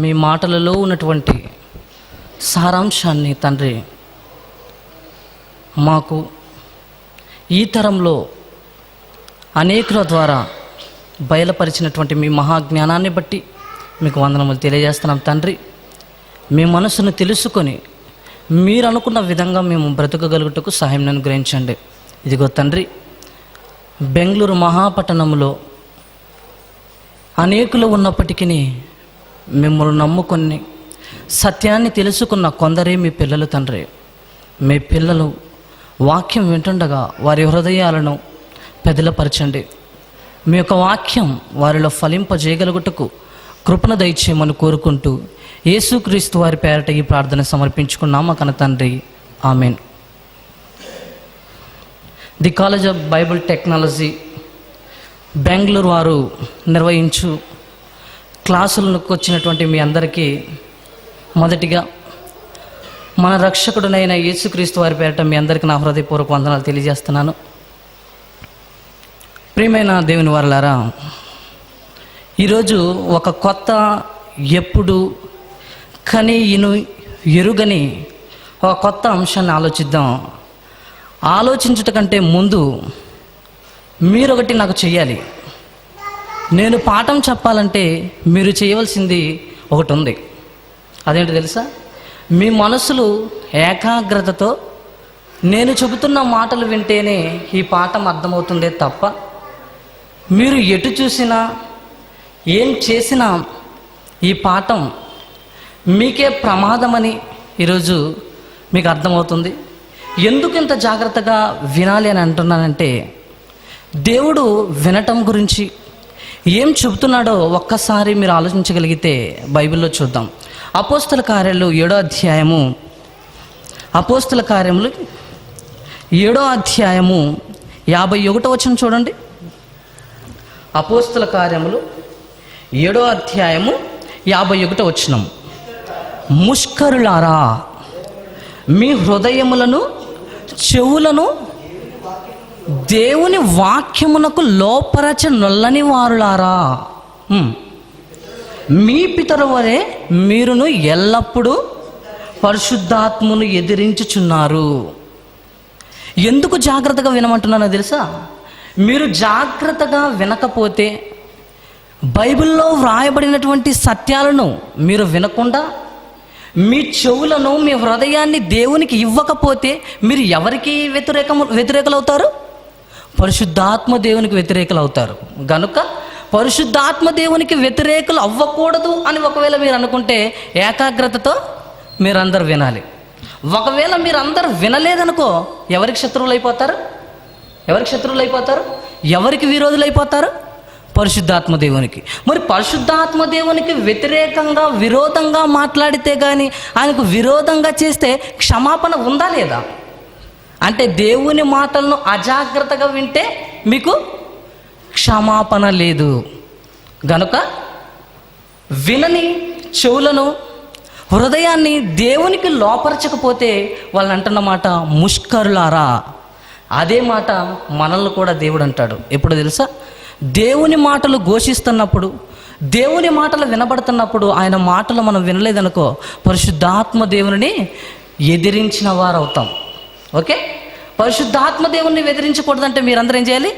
మీ మాటలలో ఉన్నటువంటి సారాంశాన్ని తండ్రి మాకు ఈ తరంలో అనేకుల ద్వారా బయలుపరిచినటువంటి మీ మహాజ్ఞానాన్ని బట్టి మీకు వందనములు తెలియజేస్తున్నాం తండ్రి. మీ మనసును తెలుసుకొని మీరు అనుకున్న విధంగా మేము బ్రతకగలుగుటకు సహాయం అనుగ్రహించండి. ఇదిగో తండ్రి, బెంగళూరు మహాపట్టణంలో అనేకులు ఉన్నప్పటికీ మిమ్మల్ని నమ్ముకొని సత్యాన్ని తెలుసుకున్న కొందరే మీ పిల్లలు తండ్రి. మీ పిల్లలు వాక్యం వింటుండగా వారి హృదయాలను పెదలపరచండి. మీ యొక్క వాక్యం వారిలో ఫలింపజేయగలుగుటకు కృపణ దయచేయమని కోరుకుంటూ యేసుక్రీస్తు వారి పేరట ఈ ప్రార్థన సమర్పించుకున్నాము కన తండ్రి, amen. The college of Bible technology Bengaluru వారు నిర్వహించు క్లాసులకు వచ్చినటువంటి మీ అందరికీ మొదటిగా మన రక్షకుడునైన యేసుక్రీస్తు వారి పేరట మీ అందరికీ నా హృదయపూర్వక వందనాలు తెలియజేస్తున్నాను. ప్రియమైన దేవుని వారలారా, ఈరోజు ఒక కొత్త, ఎప్పుడు కని ఎరుగని ఒక కొత్త అంశాన్ని ఆలోచిద్దాం. ఆలోచించుట కంటే ముందు మీరొకటి నాకు చెయ్యాలి. నేను పాఠం చెప్పాలంటే మీరు చేయవలసింది ఒకటి ఉంది. అదేంటో తెలుసా? మీ మనసులు ఏకాగ్రతతో నేను చెబుతున్న మాటలు వింటేనే ఈ పాఠం అర్థమవుతుందే తప్ప మీరు ఎటు చూసినా ఏం చేసినా ఈ పాఠం మీకే ప్రమాదమని ఈరోజు మీకు అర్థమవుతుంది. ఎందుకు ఇంత జాగ్రత్తగా వినాలి అని అంటున్నానంటే, దేవుడు వినటం గురించి ఏం చెబుతున్నాడో ఒక్కసారి మీరు ఆలోచించగలిగితే బైబిల్లో చూద్దాం. అపోస్తల కార్యాలు 7వ అధ్యాయము, అపోస్తల కార్యములు 7వ అధ్యాయము 51వ వచనం చూడండి. అపోస్తల కార్యములు 7వ అధ్యాయము 51వ వచనం. ముష్కరులారా, మీ హృదయములను చెవులను దేవుని వాక్యమునకు లోపరచ నొల్లని వారులారా, మీ పితరు వలె మీరును ఎల్లప్పుడూ పరిశుద్ధాత్మను ఎదిరించుచున్నారు. ఎందుకు జాగ్రత్తగా వినమంటున్నానో తెలుసా? మీరు జాగ్రత్తగా వినకపోతే, బైబిల్లో వ్రాయబడినటువంటి సత్యాలను మీరు వినకుండా, మీ చెవులను, మీ హృదయాన్ని దేవునికి ఇవ్వకపోతే మీరు ఎవరికి వ్యతిరేకలు అవుతారు? పరిశుద్ధాత్మ దేవునికి వ్యతిరేకులు అవుతారు. గనుక పరిశుద్ధాత్మ దేవునికి వ్యతిరేకులు అవ్వకూడదు అని ఒకవేళ మీరు అనుకుంటే ఏకాగ్రతతో మీరందరూ వినాలి. ఒకవేళ మీరందరూ వినలేదనుకో, ఎవరికి శత్రువులు అయిపోతారు? ఎవరికి శత్రువులు అయిపోతారు? ఎవరికి విరోధులు అయిపోతారు? పరిశుద్ధాత్మ దేవునికి. మరి పరిశుద్ధాత్మ దేవునికి వ్యతిరేకంగా, విరోధంగా మాట్లాడితే కానీ, ఆయనకు విరోధంగా చేస్తే క్షమాపణ ఉందా లేదా? అంటే దేవుని మాటలను అజాగ్రత్తగా వింటే మీకు క్షమాపణ లేదు. గనుక వినని చెవులను, హృదయాన్ని దేవునికి లోపరచకపోతే వాళ్ళు అంటున్న మాట ముష్కరులారా. అదే మాట మనల్ని కూడా దేవుడు అంటాడు. ఎప్పుడు తెలుసా? దేవుని మాటలు ఘోషిస్తున్నప్పుడు, దేవుని మాటలు వినబడుతున్నప్పుడు ఆయన మాటలు మనం వినలేదనుకో, పరిశుద్ధాత్మ దేవుని ఎదిరించిన వారు అవుతాం. ఓకే? పరిశుద్ధాత్మ దేవుని ఎదిరించకూడదంటే మీరందరూ ఏం చేయాలి?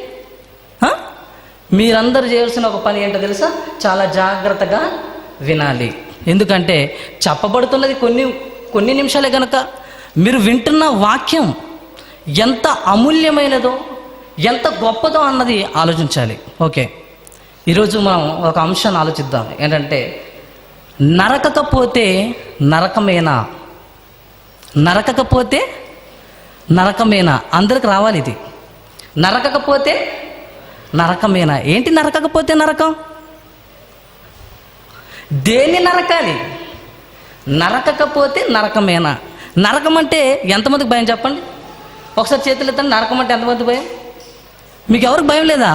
మీరందరూ చేయాల్సిన ఒక పని ఏంటో తెలుసా? చాలా జాగ్రత్తగా వినాలి. ఎందుకంటే చెప్పబడుతున్నది కొన్ని నిమిషాలే కనుక మీరు వింటున్న వాక్యం ఎంత అమూల్యమైనదో, ఎంత గొప్పదో అన్నది ఆలోచించాలి. ఓకే, ఈరోజు మనం ఒక అంశాన్ని ఆలోచిద్దాం. ఏంటంటే, నరకకపోతే నరకమేనా? నరకకపోతే నరకమేనా? అందరికి రావాలి ఇది. నరకకపోతే నరకమేనా? ఏంటి నరకకపోతే నరకం? దేన్ని నరకాలి? నరకకపోతే నరకమేనా? నరకం అంటే ఎంతమందికి భయం చెప్పండి? ఒకసారి చేతులు ఎత్తండి. నరకం అంటే ఎంతమంది భయం? మీకు ఎవరికి భయం లేదా?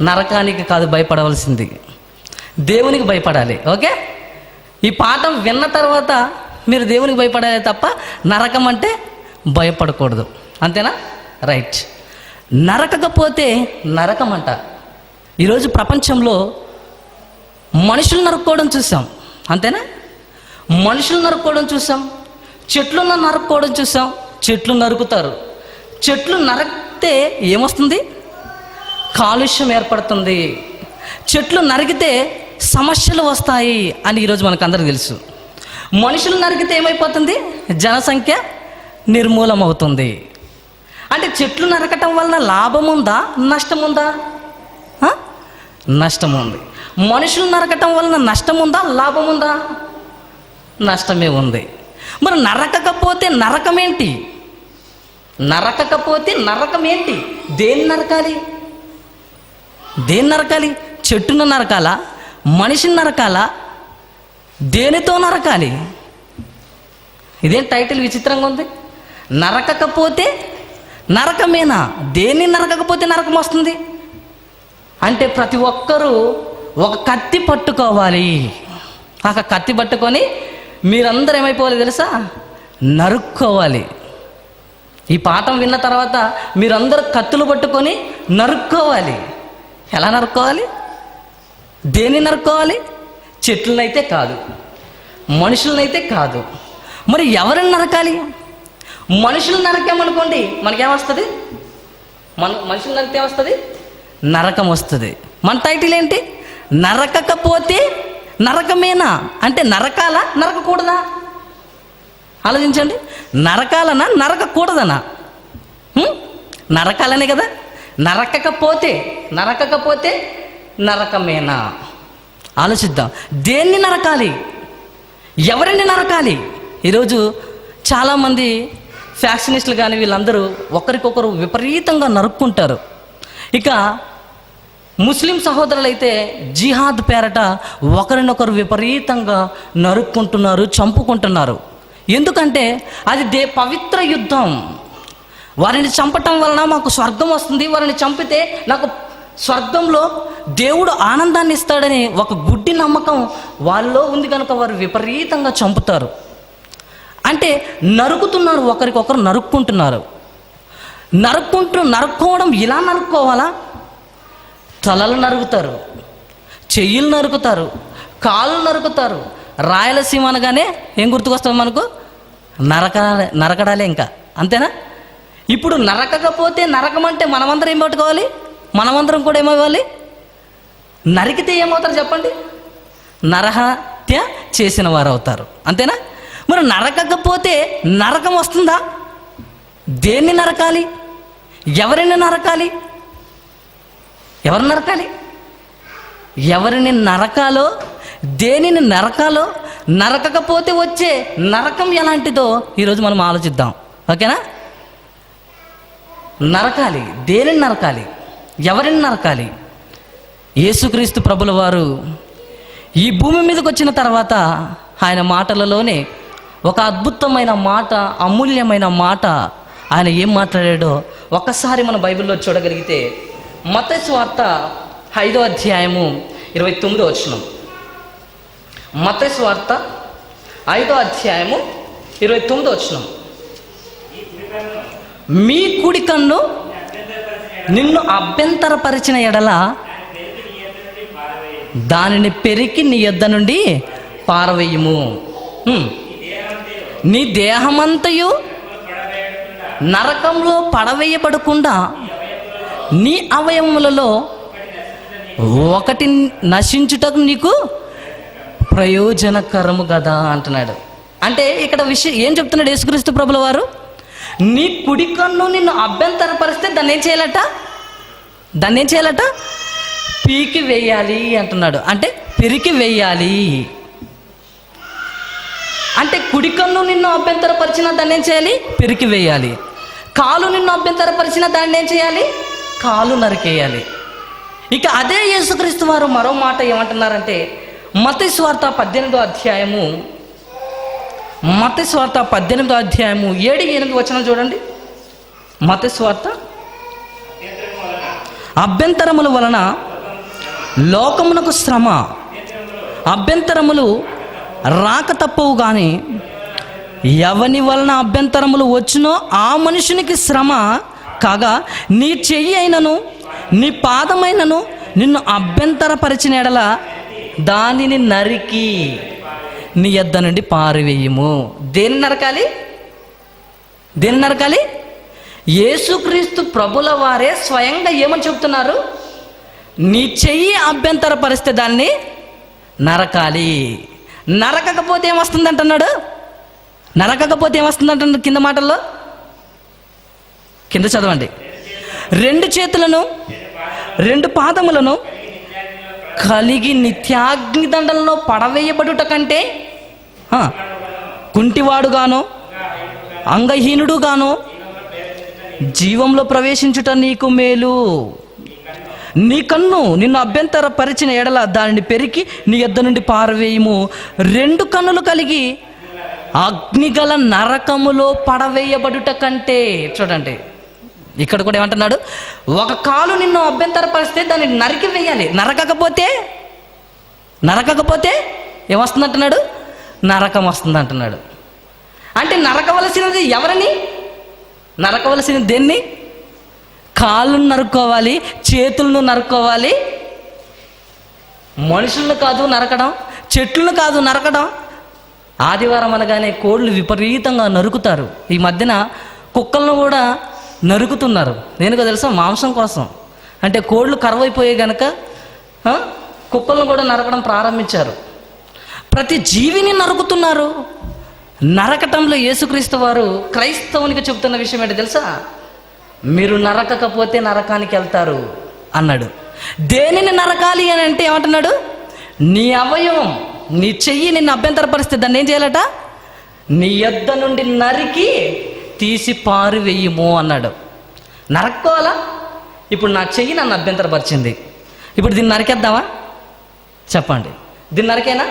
నరకానికి కాదు భయపడవలసింది, దేవునికి భయపడాలి. ఓకే, ఈ పాఠం విన్న తర్వాత మీరు దేవునికి భయపడాలి తప్ప నరకం అంటే భయపడకూడదు. అంతేనా? రైట్. నరకకపోతే నరకం అంట. ఈరోజు ప్రపంచంలో మనుషులు నరుక్కోవడం చూసాం, అంతేనా? మనుషులు నరుక్కోవడం చూసాం, చెట్లను నరుక్కోవడం చూసాం. చెట్లు నరుకుతారు, చెట్లు నరికితే ఏమొస్తుంది? కాలుష్యం ఏర్పడుతుంది. చెట్లు నరికితే సమస్యలు వస్తాయి అని ఈరోజు మనకు అందరికీ తెలుసు. మనుషులు నరికితే ఏమైపోతుంది? జనసంఖ్య నిర్మూలమవుతుంది. అంటే చెట్లు నరకటం వలన లాభం ఉందా, నష్టం ఉందా? నష్టం ఉంది. మనుషులు నరకటం వలన నష్టం ఉందా, లాభం ఉందా? నష్టమే ఉంది. మరి నరకకపోతే నరకమేంటి? నరకకపోతే నరకమేంటి? దేన్ని నరకాలి? దేన్ని నరకాలి? చెట్టును నరకాలా, మనిషిని నరకాలా, దేనితో నరకాలి? ఇదేం టైటిల్ విచిత్రంగా ఉంది. నరకకపోతే నరకమేనా? దేన్ని నరకకపోతే నరకం వస్తుంది అంటే ప్రతి ఒక్కరూ ఒక కత్తి పట్టుకోవాలి. ఒక కత్తి పట్టుకొని మీరందరూ ఏమైపోవాలి తెలుసా? నరుక్కోవాలి. ఈ పాఠం విన్న తర్వాత మీరందరూ కత్తులు పట్టుకొని నరుక్కోవాలి. ఎలా నరుక్కోవాలి? దేన్ని నరుక్కోవాలి? చెట్లనైతే కాదు, మనుషులనైతే కాదు. మరి ఎవరిని నరకాలి? మనుషులు నరకామనుకోండి మనకేమొస్తుంది? మనుషులు నరికితే ఏమొస్తుంది? నరకం వస్తుంది. మన టైటిల్ ఏంటి? నరకకపోతే నరకమేనా అంటే నరకాలా, నరకకూడదా? ఆలోచించండి. నరకాలనా, నరకకూడదనా? నరకాలనే కదా. నరకకపోతే నరకమేనా? ఆలోచిద్దాం. దేన్ని నరకాలి? ఎవరిని నరకాలి? ఈరోజు చాలామంది ఫ్యాక్షనిస్టులు కానీ వీళ్ళందరూ ఒకరికొకరు విపరీతంగా నరుక్కుంటారు. ఇక ముస్లిం సహోదరులైతే జిహాద్ పేరట ఒకరినొకరు విపరీతంగా నరుక్కుంటున్నారు, చంపుకుంటున్నారు. ఎందుకంటే అది పవిత్ర యుద్ధం. వారిని చంపటం వలన మాకు స్వర్గం వస్తుంది, వారిని చంపితే నాకు స్వర్గంలో దేవుడు ఆనందాన్ని ఇస్తాడని ఒక గుడ్డి నమ్మకం వాళ్ళలో ఉంది కనుక వారు విపరీతంగా చంపుతారు. అంటే నరుకుతున్నారు, ఒకరికొకరు నరుక్కుంటున్నారు. నరుక్కోవడం ఇలా నరుక్కోవాలా? తలలు నరుకుతారు, చెయ్యిలు నరుకుతారు, కాళ్ళు నరుకుతారు. రాయలసీమ అనగానే ఏం గుర్తుకొస్తుంది మనకు? నరకడాలే ఇంకా, అంతేనా? ఇప్పుడు నరకకపోతే నరకం అంటే మనమందరం ఏం పట్టుకోవాలి? మనమందరం కూడా ఏమవ్వాలి? నరికితే ఏమవుతారు చెప్పండి? నరహత్య చేసిన వారు అవుతారు, అంతేనా? మరి నరకకపోతే నరకం వస్తుందా? దేన్ని నరకాలి? ఎవరిని నరకాలి? ఎవరు నరకాలి? ఎవరిని నరకాలో, దేనిని నరకాలో, నరకకపోతే వచ్చే నరకం ఎలాంటిదో ఈరోజు మనం ఆలోచిద్దాం. ఓకేనా? నరకాలి. దేనిని నరకాలి? ఎవరిని నరకాలి? యేసుక్రీస్తు ప్రభుల వారు ఈ భూమి మీదకి వచ్చిన తర్వాత ఆయన మాటలలోనే ఒక అద్భుతమైన మాట, అమూల్యమైన మాట ఆయన ఏం మాట్లాడాడో ఒక్కసారి మన బైబిల్లో చూడగలిగితే మత్తయి సువార్త 5వ అధ్యాయము 29వ వచనం. మత్తయి సువార్త 5వ అధ్యాయము 29వ వచనం. మీ కుడి కన్ను నిన్ను అభ్యంతరపరిచిన ఎడల దానిని పెరికి నీ యొద్ద నుండి పారవేయుము. నీ దేహమంతయు నరకంలో పడవేయబడకుండా నీ అవయవములలో ఒకటి నశించుటకు నీకు ప్రయోజనకరము కదా అంటున్నాడు. అంటే ఇక్కడ విషయం ఏం చెప్తున్నాడు యేసుక్రీస్తు ప్రభుల వారు? నీ కుడి కన్ను నిన్ను అభ్యంతరపరిస్తే దాన్ని ఏం చేయాలట? పీకి వేయాలి అంటున్నాడు. అంటే పెరికి వేయాలి. అంటే కుడి కన్ను నిన్ను అభ్యంతరపరిచినా దాన్ని ఏం చేయాలి? పెరికి వేయాలి. కాలు నిన్ను అభ్యంతరపరిచినా దాన్ని ఏం చేయాలి? కాలు నరికేయాలి. ఇక అదే యేసుక్రీస్తు వారు మరో మాట ఏమంటున్నారంటే మత్తయి సువార్త 18వ అధ్యాయము 7-8 వచనం చూడండి. మత్తయి సువార్త అభ్యంతరముల వలన లోకమునకు శ్రమ, అభ్యంతరములు రాక తప్పవు కానీ ఎవని వలన అభ్యంతరములు వచ్చునో ఆ మనుషునికి శ్రమ కాగా, నీ చెయ్యి అయినను నీ పాదమైనను నిన్ను అభ్యంతరపరిచిన ఎడల దానిని నరికి నీ యొద్ద నుండి పారివేయుము. దేన్ని నరకాలి? దేన్ని నరకాలి? యేసుక్రీస్తు ప్రభుల వారే స్వయంగా ఏమని చెప్తున్నారు? నీ చెయ్యి అభ్యంతరపరిస్తే దాన్ని నరకాలి. నరకకపోతే ఏమొస్తుంది అంటున్నాడు? నరకకపోతే ఏమొస్తుంది అంటున్నాడు కింద మాటల్లో? కింద చదవండి. 2 చేతులను 2 పాదములను కలిగి నిత్యాగ్ని దండలలో పడవేయబడుట కంటే కుంటివాడుగాను అంగహీనుడుగాను జీవంలో ప్రవేశించుట నీకు మేలు. నీ కన్ను నిన్ను అభ్యంతరపరిచిన ఎడల దానిని పెరికి నీ యొద్ద నుండి పారవేయము. 2 కన్నులు కలిగి అగ్నిగల నరకములో పడవేయబడుట కంటే. చూడండి, ఇక్కడ కూడా ఏమంటున్నాడు? ఒక కాలు నిన్ను అభ్యంతరపరిస్తే దాన్ని నరికి వేయాలి. నరకకపోతే ఏమొస్తుందంటున్నాడు? నరకం వస్తుంది అంటున్నాడు. అంటే నరకవలసినది ఎవరిని? నరకవలసినది దేన్ని? కాళ్ళను నరుక్కోవాలి, చేతులను నరుక్కోవాలి. మనుషులను కాదు నరకడం, చెట్లను కాదు నరకడం. ఆదివారం అనగానే కోళ్ళు విపరీతంగా నరుకుతారు. ఈ మధ్యన కుక్కలను కూడా నరుకుతున్నారు. దేనికో తెలుసా? మాంసం కోసం. అంటే కోళ్ళు కరువైపోయే గనక కుక్కలను కూడా నరకడం ప్రారంభించారు. ప్రతి జీవిని నరుకుతున్నారు. నరకటంలో యేసుక్రీస్తు వారు క్రైస్తవునికి చెబుతున్న విషయం ఏంటో తెలుసా? మీరు నరకకపోతే నరకానికి వెళ్తారు అన్నాడు. దేనిని నరకాలి అని అంటే ఏమంటున్నాడు? నీ అవయవం, నీ చెయ్యి నిన్ను అభ్యంతరపరిస్తే దాన్ని ఏం చేయాలట? నీ యొద్ద నుండి నరికి తీసి పారివేయుము అన్నాడు. నరక్కోవాలా? ఇప్పుడు నా చెయ్యి నన్ను అభ్యంతరపరిచింది, ఇప్పుడు దీన్ని నరికేద్దామా? చెప్పండి, దీన్ని నరికేనా?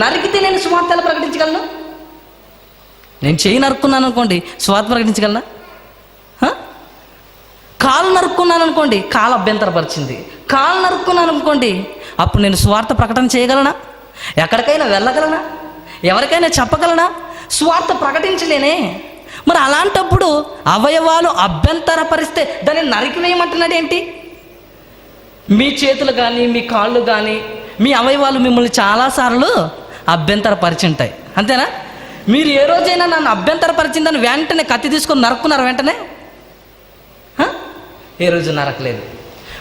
నరికితే నేను సువార్తలు ప్రకటించగలను? నేను చెయ్యి నరుక్కున్నాను అనుకోండి, సువార్త ప్రకటించగలనా? కాలు నరుక్కున్నాను అనుకోండి, కాలు అభ్యంతరపరిచింది. కాలు నరుక్కున్నాను అనుకోండి, అప్పుడు నేను సువార్త ప్రకటన చేయగలనా? ఎక్కడికైనా వెళ్ళగలనా? ఎవరికైనా చెప్పగలనా? సువార్త ప్రకటించలేనే. మరి అలాంటప్పుడు అవయవాలు అభ్యంతరపరిస్తే దాన్ని నరికివేయమంటున్నాడు ఏంటి? మీ చేతులు కానీ మీ కాళ్ళు కానీ మీ అవయవాలు మిమ్మల్ని చాలాసార్లు అభ్యంతరపరిచింటాయి, అంతేనా? మీరు ఏ రోజైనా నన్ను అభ్యంతరపరిచిందని వెంటనే కత్తి తీసుకొని నరుక్కున్నారు వెంటనే? ఏ రోజు నరకలేదు.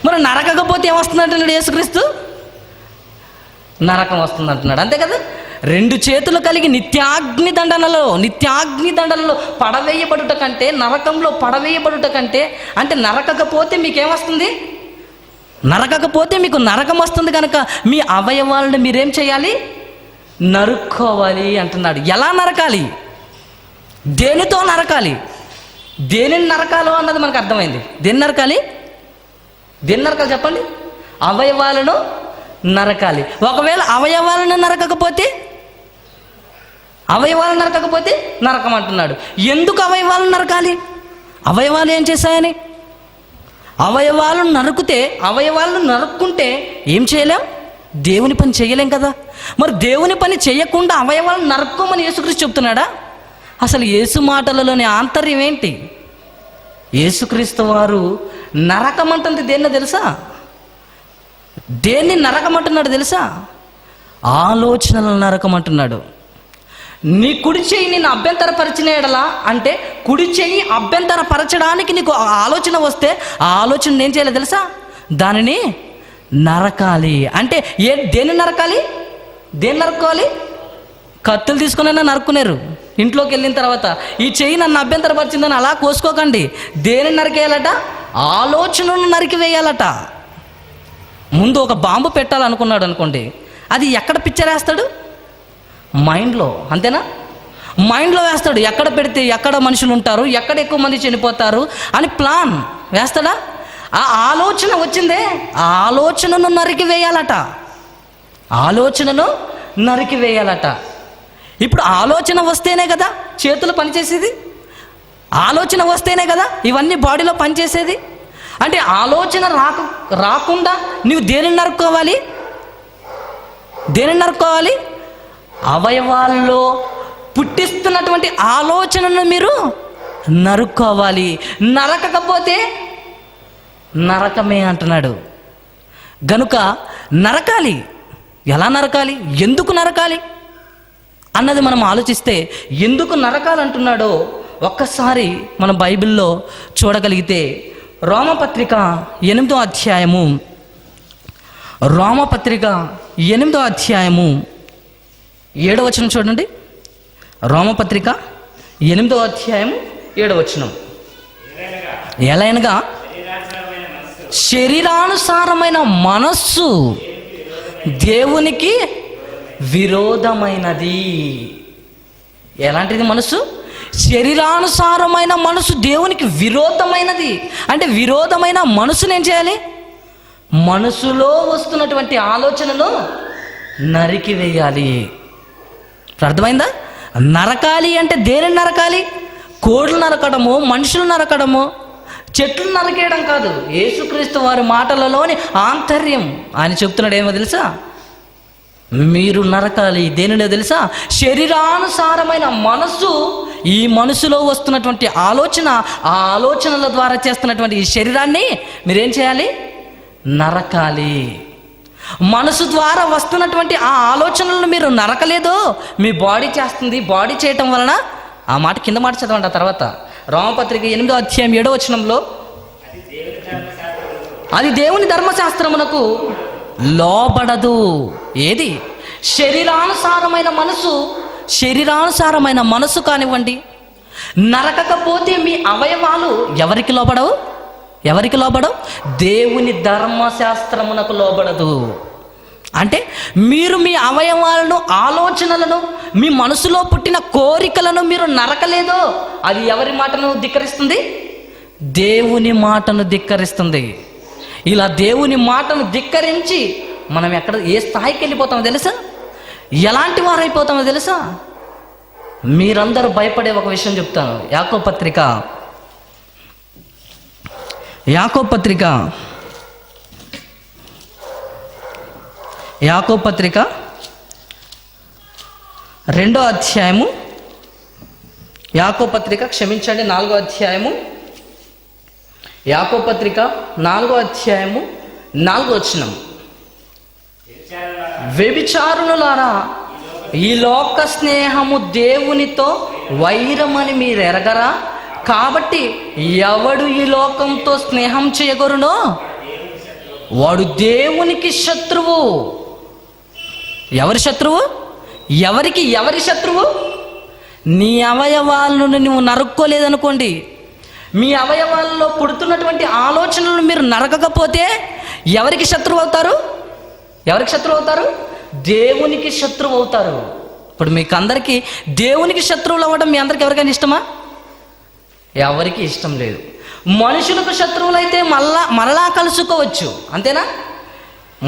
మరి నరకకపోతే ఏమొస్తుంది అంటున్నాడు యేసుక్రీస్తు? నరకం వస్తుంది అంటున్నాడు, అంతే కదా? 2 చేతులు కలిగి నిత్యాగ్ని దండలలో పడవేయబడుట కంటే, నరకంలో పడవేయబడుట కంటే, అంటే నరకకపోతే మీకేమొస్తుంది? నరకకపోతే మీకు నరకం వస్తుంది కనుక మీ అవయవాలను మీరేం చేయాలి? నరుక్కోవాలి అంటున్నాడు. ఎలా నరకాలి? దేనితో నరకాలి? దేనిని నరకాలో అన్నది మనకు అర్థమైంది. దేన్ని నరకాలి? చెప్పండి. అవయవాలను నరకాలి. ఒకవేళ అవయవాలను నరకకపోతే నరకం అంటున్నాడు. ఎందుకు అవయవాలను నరకాలి? అవయవాలు ఏం చేశాయని? అవయవాలను నరుక్కుంటే ఏం చేయలేం? దేవుని పని చేయలేం కదా. మరి దేవుని పని చేయకుండా అవయవాలను నరుక్కోమని యేసుక్రీస్తు చెప్తున్నాడా? అసలు యేసు మాటలలోని ఆంతర్యం ఏంటి? యేసుక్రీస్తు వారు నరకమంటుంది దేన్నో తెలుసా? దేన్ని నరకమంటున్నాడు తెలుసా? ఆలోచనలను నరకమంటున్నాడు. నీ కుడి చెయ్యి నిన్ను అభ్యంతరపరిచిన ఎడలా, అంటే కుడి చెయ్యి అభ్యంతరపరచడానికి నీకు ఆలోచన వస్తే ఆ ఆలోచన ఏం చేయాలి తెలుసా? దానిని నరకాలి. అంటే దేన్ని నరకాలి? దేన్ని నరుక్కోవాలి? కత్తులు తీసుకునైనా నరుక్కునేరు. ఇంట్లోకి వెళ్ళిన తర్వాత ఈ చెయ్యి నన్ను అభ్యంతరపరిచిందని అలా కోసుకోకండి. దేని నరికేయాలట? ఆలోచనను నరికివేయాలట. ముందు ఒక బాంబు పెట్టాలనుకున్నాడు అనుకోండి, అది ఎక్కడ పిక్చర్ వేస్తాడు? మైండ్లో, అంతేనా? మైండ్లో వేస్తాడు. ఎక్కడ పెడితే ఎక్కడ మనుషులు ఉంటారు, ఎక్కడ ఎక్కువ మంది చనిపోతారు అని ప్లాన్ వేస్తాడా? ఆ ఆలోచన వచ్చిందే, ఆ ఆలోచనను నరికివేయాలట. ఇప్పుడు ఆలోచన వస్తేనే కదా చేతులు పనిచేసేది, ఆలోచన వస్తేనే కదా ఇవన్నీ బాడీలో పనిచేసేది. అంటే ఆలోచన రాకుండా నువ్వు దేనిని నరుక్కోవాలి? అవయవాల్లో పుట్టిస్తున్నటువంటి ఆలోచనను మీరు నరుక్కోవాలి. నరకకపోతే నరకమే అంటున్నాడు. గనుక నరకాలి. ఎలా నరకాలి, ఎందుకు నరకాలి అన్నది మనం ఆలోచిస్తే, ఎందుకు నరకాలంటున్నాడో ఒక్కసారి మనం బైబిల్లో చూడగలిగితే రోమపత్రిక 8వ అధ్యాయము, రోమపత్రిక 8వ అధ్యాయము 7వ వచనం చూడండి. రోమపత్రిక 8వ అధ్యాయము 7వ వచనం. ఎలాగనగా శరీరానుసారమైన మనస్సు దేవునికి విరోధమైనది. ఎలాంటిది మనస్సు? శరీరానుసారమైన మనసు దేవునికి విరోధమైనది. అంటే విరోధమైన మనసును ఏం చేయాలి? మనసులో వస్తున్నటువంటి ఆలోచనలు నరికివేయాలి. అర్థమైందా? నరకాలి అంటే దేనిని నరకాలి? కోళ్ళు నరకడము, మనుషులు నరకడము, చెట్లు నరికేయడం కాదు. యేసుక్రీస్తు వారి మాటలలోని ఆంతర్యం. ఆయన చెప్తున్నాడు ఏమో తెలుసా? మీరు నరకాలి. దేనిలో తెలుసా? శరీరానుసారమైన మనస్సు. ఈ మనసులో వస్తున్నటువంటి ఆలోచన, ఆ ఆలోచనల ద్వారా చేస్తున్నటువంటి ఈ శరీరాన్ని మీరేం చేయాలి? నరకాలి. మనసు ద్వారా వస్తున్నటువంటి ఆ ఆలోచనలను మీరు నరకలేదో మీ బాడీ చేస్తుంది. బాడీ చేయటం వలన, ఆ మాట కింద మాట చదవండి. ఆ తర్వాత రోమపత్రిక 8వ అధ్యాయం 7వ వచనంలో, అది దేవుని ధర్మశాస్త్రమునకు లోబడదు. ఏది? శరీరానుసారమైన మనసు. శరీరానుసారమైన మనసు కానివ్వండి, నరకకపోతే మీ అవయవాలు ఎవరికి లోబడవు? ఎవరికి లోబడవు? దేవుని ధర్మశాస్త్రమునకు లోబడదు. అంటే మీరు మీ అవయవాలను, ఆలోచనలను, మీ మనసులో పుట్టిన కోరికలను మీరు నరకలేదో అది ఎవరి మాటను ధిక్కరిస్తుంది? దేవుని మాటను ధిక్కరిస్తుంది. ఇలా దేవుని మాటను ధిక్కరించి మనం ఏ స్థాయికి వెళ్ళిపోతామో తెలుసా? ఎలాంటి వారు అయిపోతామో తెలుసా? మీరందరూ భయపడే ఒక విషయం చెప్తాను. యాకోబు పత్రిక 2వ అధ్యాయము, యాకోబు పత్రిక 4వ అధ్యాయము, యాకోబు పత్రిక 4వ అధ్యాయము 4వ వచనం. వ్యభిచారులారా, ఈ లోక స్నేహము దేవునితో వైరమని మీరు ఎరగరా? కాబట్టి ఎవడు ఈ లోకంతో స్నేహం చేయగొరునో వాడు దేవునికి శత్రువు. ఎవరి శత్రువు? ఎవరి శత్రువు? నీ అవయవాలను నువ్వు నరుక్కోలేదనుకోండి, మీ అవయవాలలో పుడుతున్నటువంటి ఆలోచనలను మీరు నరకకపోతే ఎవరికి శత్రువు అవుతారు? ఎవరికి శత్రువు అవుతారు? దేవునికి శత్రువు అవుతారు. ఇప్పుడు మీకు అందరికీ దేవునికి శత్రువులు అవ్వడం మీ అందరికి ఎవరికైనా ఇష్టమా? ఎవరికి ఇష్టం లేదు. మనుషులకు శత్రువులైతే మరలా కలుసుకోవచ్చు, అంతేనా?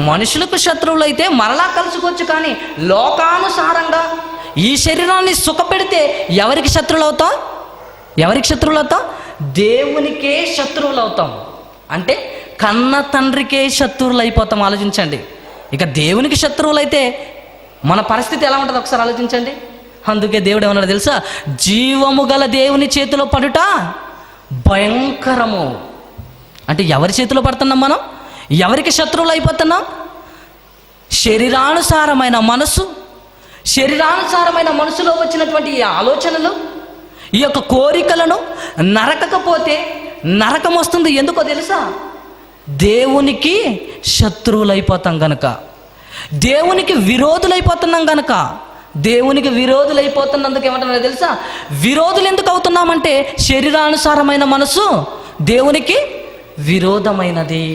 మనుషులకు శత్రువులైతే మరలా కలుసుకోవచ్చు. కానీ లోకానుసారంగా ఈ శరీరాన్ని సుఖపెడితే ఎవరికి శత్రువులు అవుతాం? ఎవరికి శత్రువులు అవుతాం? దేవునికే శత్రువులు అవుతాం. అంటే కన్న తండ్రికే శత్రువులు అయిపోతాం. ఆలోచించండి. ఇక దేవునికి శత్రువులైతే మన పరిస్థితి ఎలా ఉంటుంది ఒకసారి ఆలోచించండి. అందుకే దేవుడు ఏమన్నాడు తెలుసా? జీవము గల దేవుని చేతిలో పడుట భయంకరము. అంటే ఎవరి చేతిలో పడుతున్నాం మనం? ఎవరికి శత్రువులు అయిపోతున్నాం? శరీరానుసారమైన మనసు. శరీరానుసారమైన మనసులో వచ్చినటువంటి ఈ ఆలోచనలు, ఈ యొక్క కోరికలను నరకకపోతే నరకం వస్తుంది. ఎందుకో తెలుసా? దేవునికి శత్రువులైపోతాం గనక, దేవునికి విరోధులైపోతున్నాం గనక. దేవునికి విరోధులైపోతున్నందుకు ఏమంటున్నారో తెలుసా? విరోధులు ఎందుకు అవుతున్నామంటే శరీరానుసారమైన మనసు దేవునికి విరోధమైనది.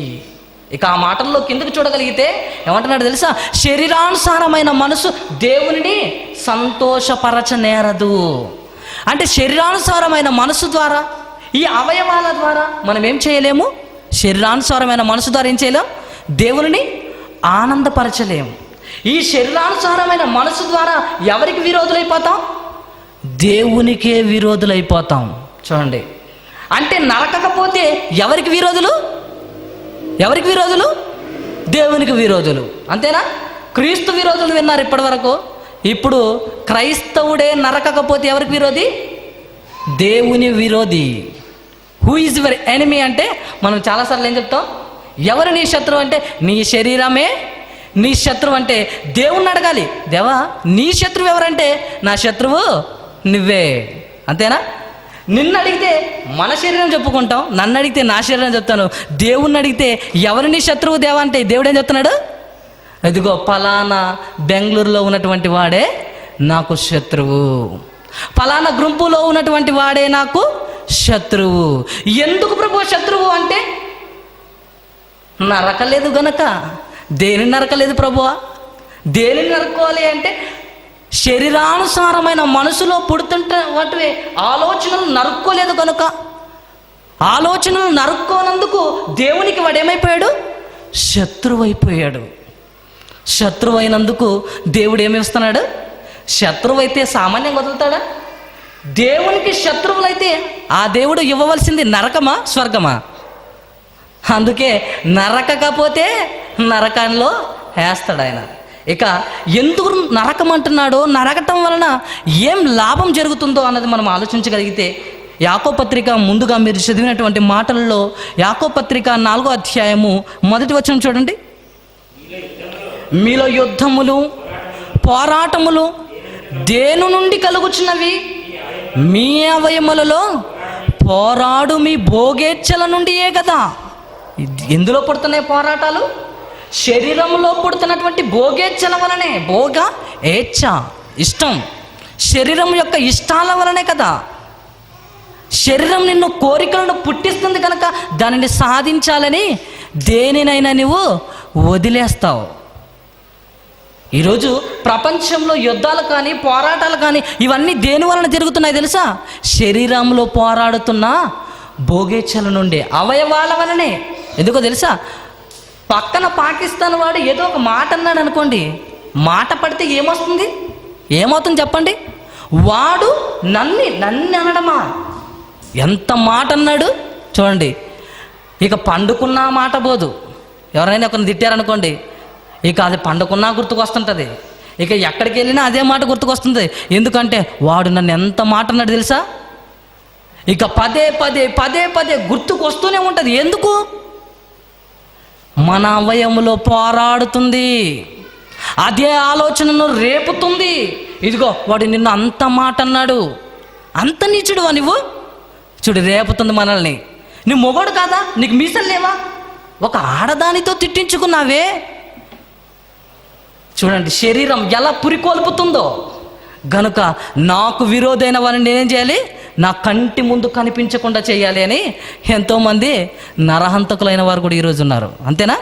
ఇక ఆ మాటల్లో కిందకు చూడగలిగితే ఏమంటున్నాడు తెలుసా? శరీరానుసారమైన మనసు దేవునిని సంతోషపరచనేరదు. అంటే శరీరానుసారమైన మనసు ద్వారా, ఈ అవయవాల ద్వారా మనం ఏం చేయలేము? శరీరానుసారమైన మనసు ద్వారా ఏం చేయలేం? దేవునిని ఆనందపరచలేము. ఈ శరీరానుసారమైన మనసు ద్వారా ఎవరికి విరోధులైపోతాం? దేవునికే విరోధులైపోతాం. చూడండి, అంటే నరకకపోతే ఎవరికి విరోధులు? ఎవరికి విరోధులు? దేవునికి విరోధులు, అంతేనా? క్రీస్తు విరోధులు విన్నారు ఇప్పటి వరకు. ఇప్పుడు క్రైస్తవుడే నరకకపోతే ఎవరికి విరోధి? దేవుని విరోధి. హూ ఈజ్ యువర్ ఎనిమీ అంటే మనం చాలాసార్లు ఏం చెప్తాం? ఎవరు నీ శత్రువు అంటే నీ శరీరమే, నీ శత్రువు అంటే దేవుణ్ణి అడగాలి. దేవా నీ శత్రువు ఎవరంటే నా శత్రువు నువ్వే. అంతేనా? నిన్ను అడిగితే మన శరీరం చెప్పుకుంటాం, నన్ను అడిగితే నా శరీరం చెప్తాను. దేవుణ్ణి అడిగితే ఎవరు నీ శత్రువు దేవా అంటే దేవుడు ఏం చెప్తున్నాడు? ఇదిగో పలానా బెంగళూరులో ఉన్నటువంటి వాడే నాకు శత్రువు, పలానా గుంపులో ఉన్నటువంటి వాడే నాకు శత్రువు. ఎందుకు ప్రభు శత్రువు అంటే నరకలేదు గనక. దేనిని నరకలేదు ప్రభువా? దేనిని నరకోవాలి అంటే శరీరానుసారమైన మనసులో పుడుతుంటే ఆలోచనలు నరుక్కోలేదు కనుక. ఆలోచనలు నరుక్కోనందుకు దేవునికి వాడేమైపోయాడు? శత్రువు అయిపోయాడు. శత్రువు అయినందుకు దేవుడు ఏమిస్తున్నాడు? శత్రువు అయితే సామాన్యంగా వదులుతాడా? దేవునికి శత్రువులైతే ఆ దేవుడు ఇవ్వవలసింది నరకమా స్వర్గమా? అందుకే నరకకపోతే నరకంలో వేస్తాడు ఆయన. ఇక ఎందుకు నరకం అంటున్నాడో, నరకటం వలన ఏం లాభం జరుగుతుందో అన్నది మనం ఆలోచించగలిగితే, యాకోబు పత్రిక ముందుగా మీరు చదివినటువంటి మాటల్లో యాకోబు పత్రిక 4వ అధ్యాయము 1వ వచనం చూడండి. మీలో యుద్ధములు పోరాటములు దేని నుండి కలుగుచున్నవి? మీ అవయములలో పోరాడు మీ భోగేచ్ఛల నుండియే కదా. ఎందులో పుడుతున్నాయి పోరాటాలు? శరీరంలో పుడుతున్నటువంటి భోగేచ్ఛల వలనే. భోగ ఏచ్ఛ, ఇష్టం, శరీరం యొక్క ఇష్టాల వలనే కదా. శరీరం నిన్ను కోరికలను పుట్టిస్తుంది కనుక దానిని సాధించాలని దేనినైనా నువ్వు వదిలేస్తావు. ఈరోజు ప్రపంచంలో యుద్ధాలు కానీ పోరాటాలు కానీ ఇవన్నీ దేని వలన జరుగుతున్నాయి తెలుసా? శరీరంలో పోరాడుతున్న భోగేచ్ఛల నుండి, అవయవాల వలనే. ఎందుకో తెలుసా? పక్కన పాకిస్తాన్ వాడు ఏదో ఒక మాట అన్నాడు అనుకోండి, మాట పడితే ఏమొస్తుంది? ఏమవుతుంది చెప్పండి? వాడు నన్ను అనడమా? ఎంత మాట అన్నాడు చూడండి. ఇక పండుకున్న మాట పోదు. ఎవరైనా ఒకరిని తిట్టారనుకోండి, ఇక అది పండుకున్నా గుర్తుకొస్తుంటుంది. ఇక ఎక్కడికి వెళ్ళినా అదే మాట గుర్తుకొస్తుంది. ఎందుకంటే వాడు నన్ను ఎంత మాట అన్నాడు తెలుసా? ఇక పదే పదే పదే పదే గుర్తుకొస్తూనే ఉంటుంది. ఎందుకు? మన అవయములో పోరాడుతుంది, అదే ఆలోచనను రేపుతుంది. ఇదిగో వాడు నిన్ను అంత మాట అన్నాడు, అంత నీచుడువా నువ్వు? చూడు, రేపుతుంది మనల్ని. నువ్వు మొగోడు కాదా? నీకు మీసలు లేవా? ఒక ఆడదానితో తిట్టించుకున్నావే. చూడండి శరీరం ఎలా పురికొల్పుతుందో. గనుక నాకు విరోధైన వారిని నేనేం చేయాలి? నా కంటి ముందు కనిపించకుండా చేయాలి అని ఎంతోమంది నరహంతకులైన వారు కూడా ఈరోజు ఉన్నారు. అంతేనా?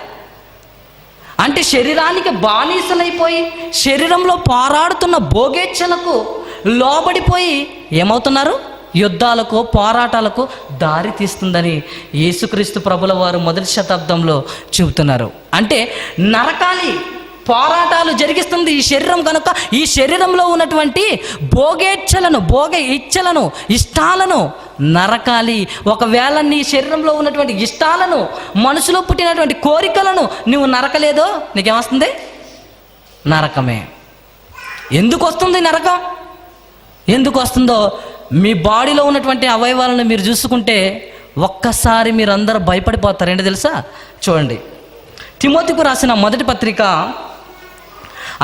అంటే శరీరానికి బానిసలైపోయి శరీరంలో పోరాడుతున్న భోగేచ్ఛలకు లోబడిపోయి ఏమవుతున్నారు? యుద్ధాలకు పోరాటాలకు దారి తీస్తుందని యేసుక్రీస్తు ప్రభుల వారు మొదటి శతాబ్దంలో చెబుతున్నారు. అంటే నరకాలి, పోరాటాలు జరిగిస్తుంది ఈ శరీరం కనుక. ఈ శరీరంలో ఉన్నటువంటి భోగేచ్ఛలను, భోగ ఇచ్ఛలను, ఇష్టాలను నరకాలి. ఒకవేళ నీ శరీరంలో ఉన్నటువంటి ఇష్టాలను, మనసులో పుట్టినటువంటి కోరికలను నువ్వు నరకలేదో నీకేమొస్తుంది? నరకమే. ఎందుకు వస్తుంది నరకం? ఎందుకు వస్తుందో మీ బాడీలో ఉన్నటువంటి అవయవాలను మీరు చూసుకుంటే ఒక్కసారి మీరు అందరూ భయపడిపోతారు. ఏంటో తెలుసా? చూడండి, తిమోతికు రాసిన మొదటి పత్రిక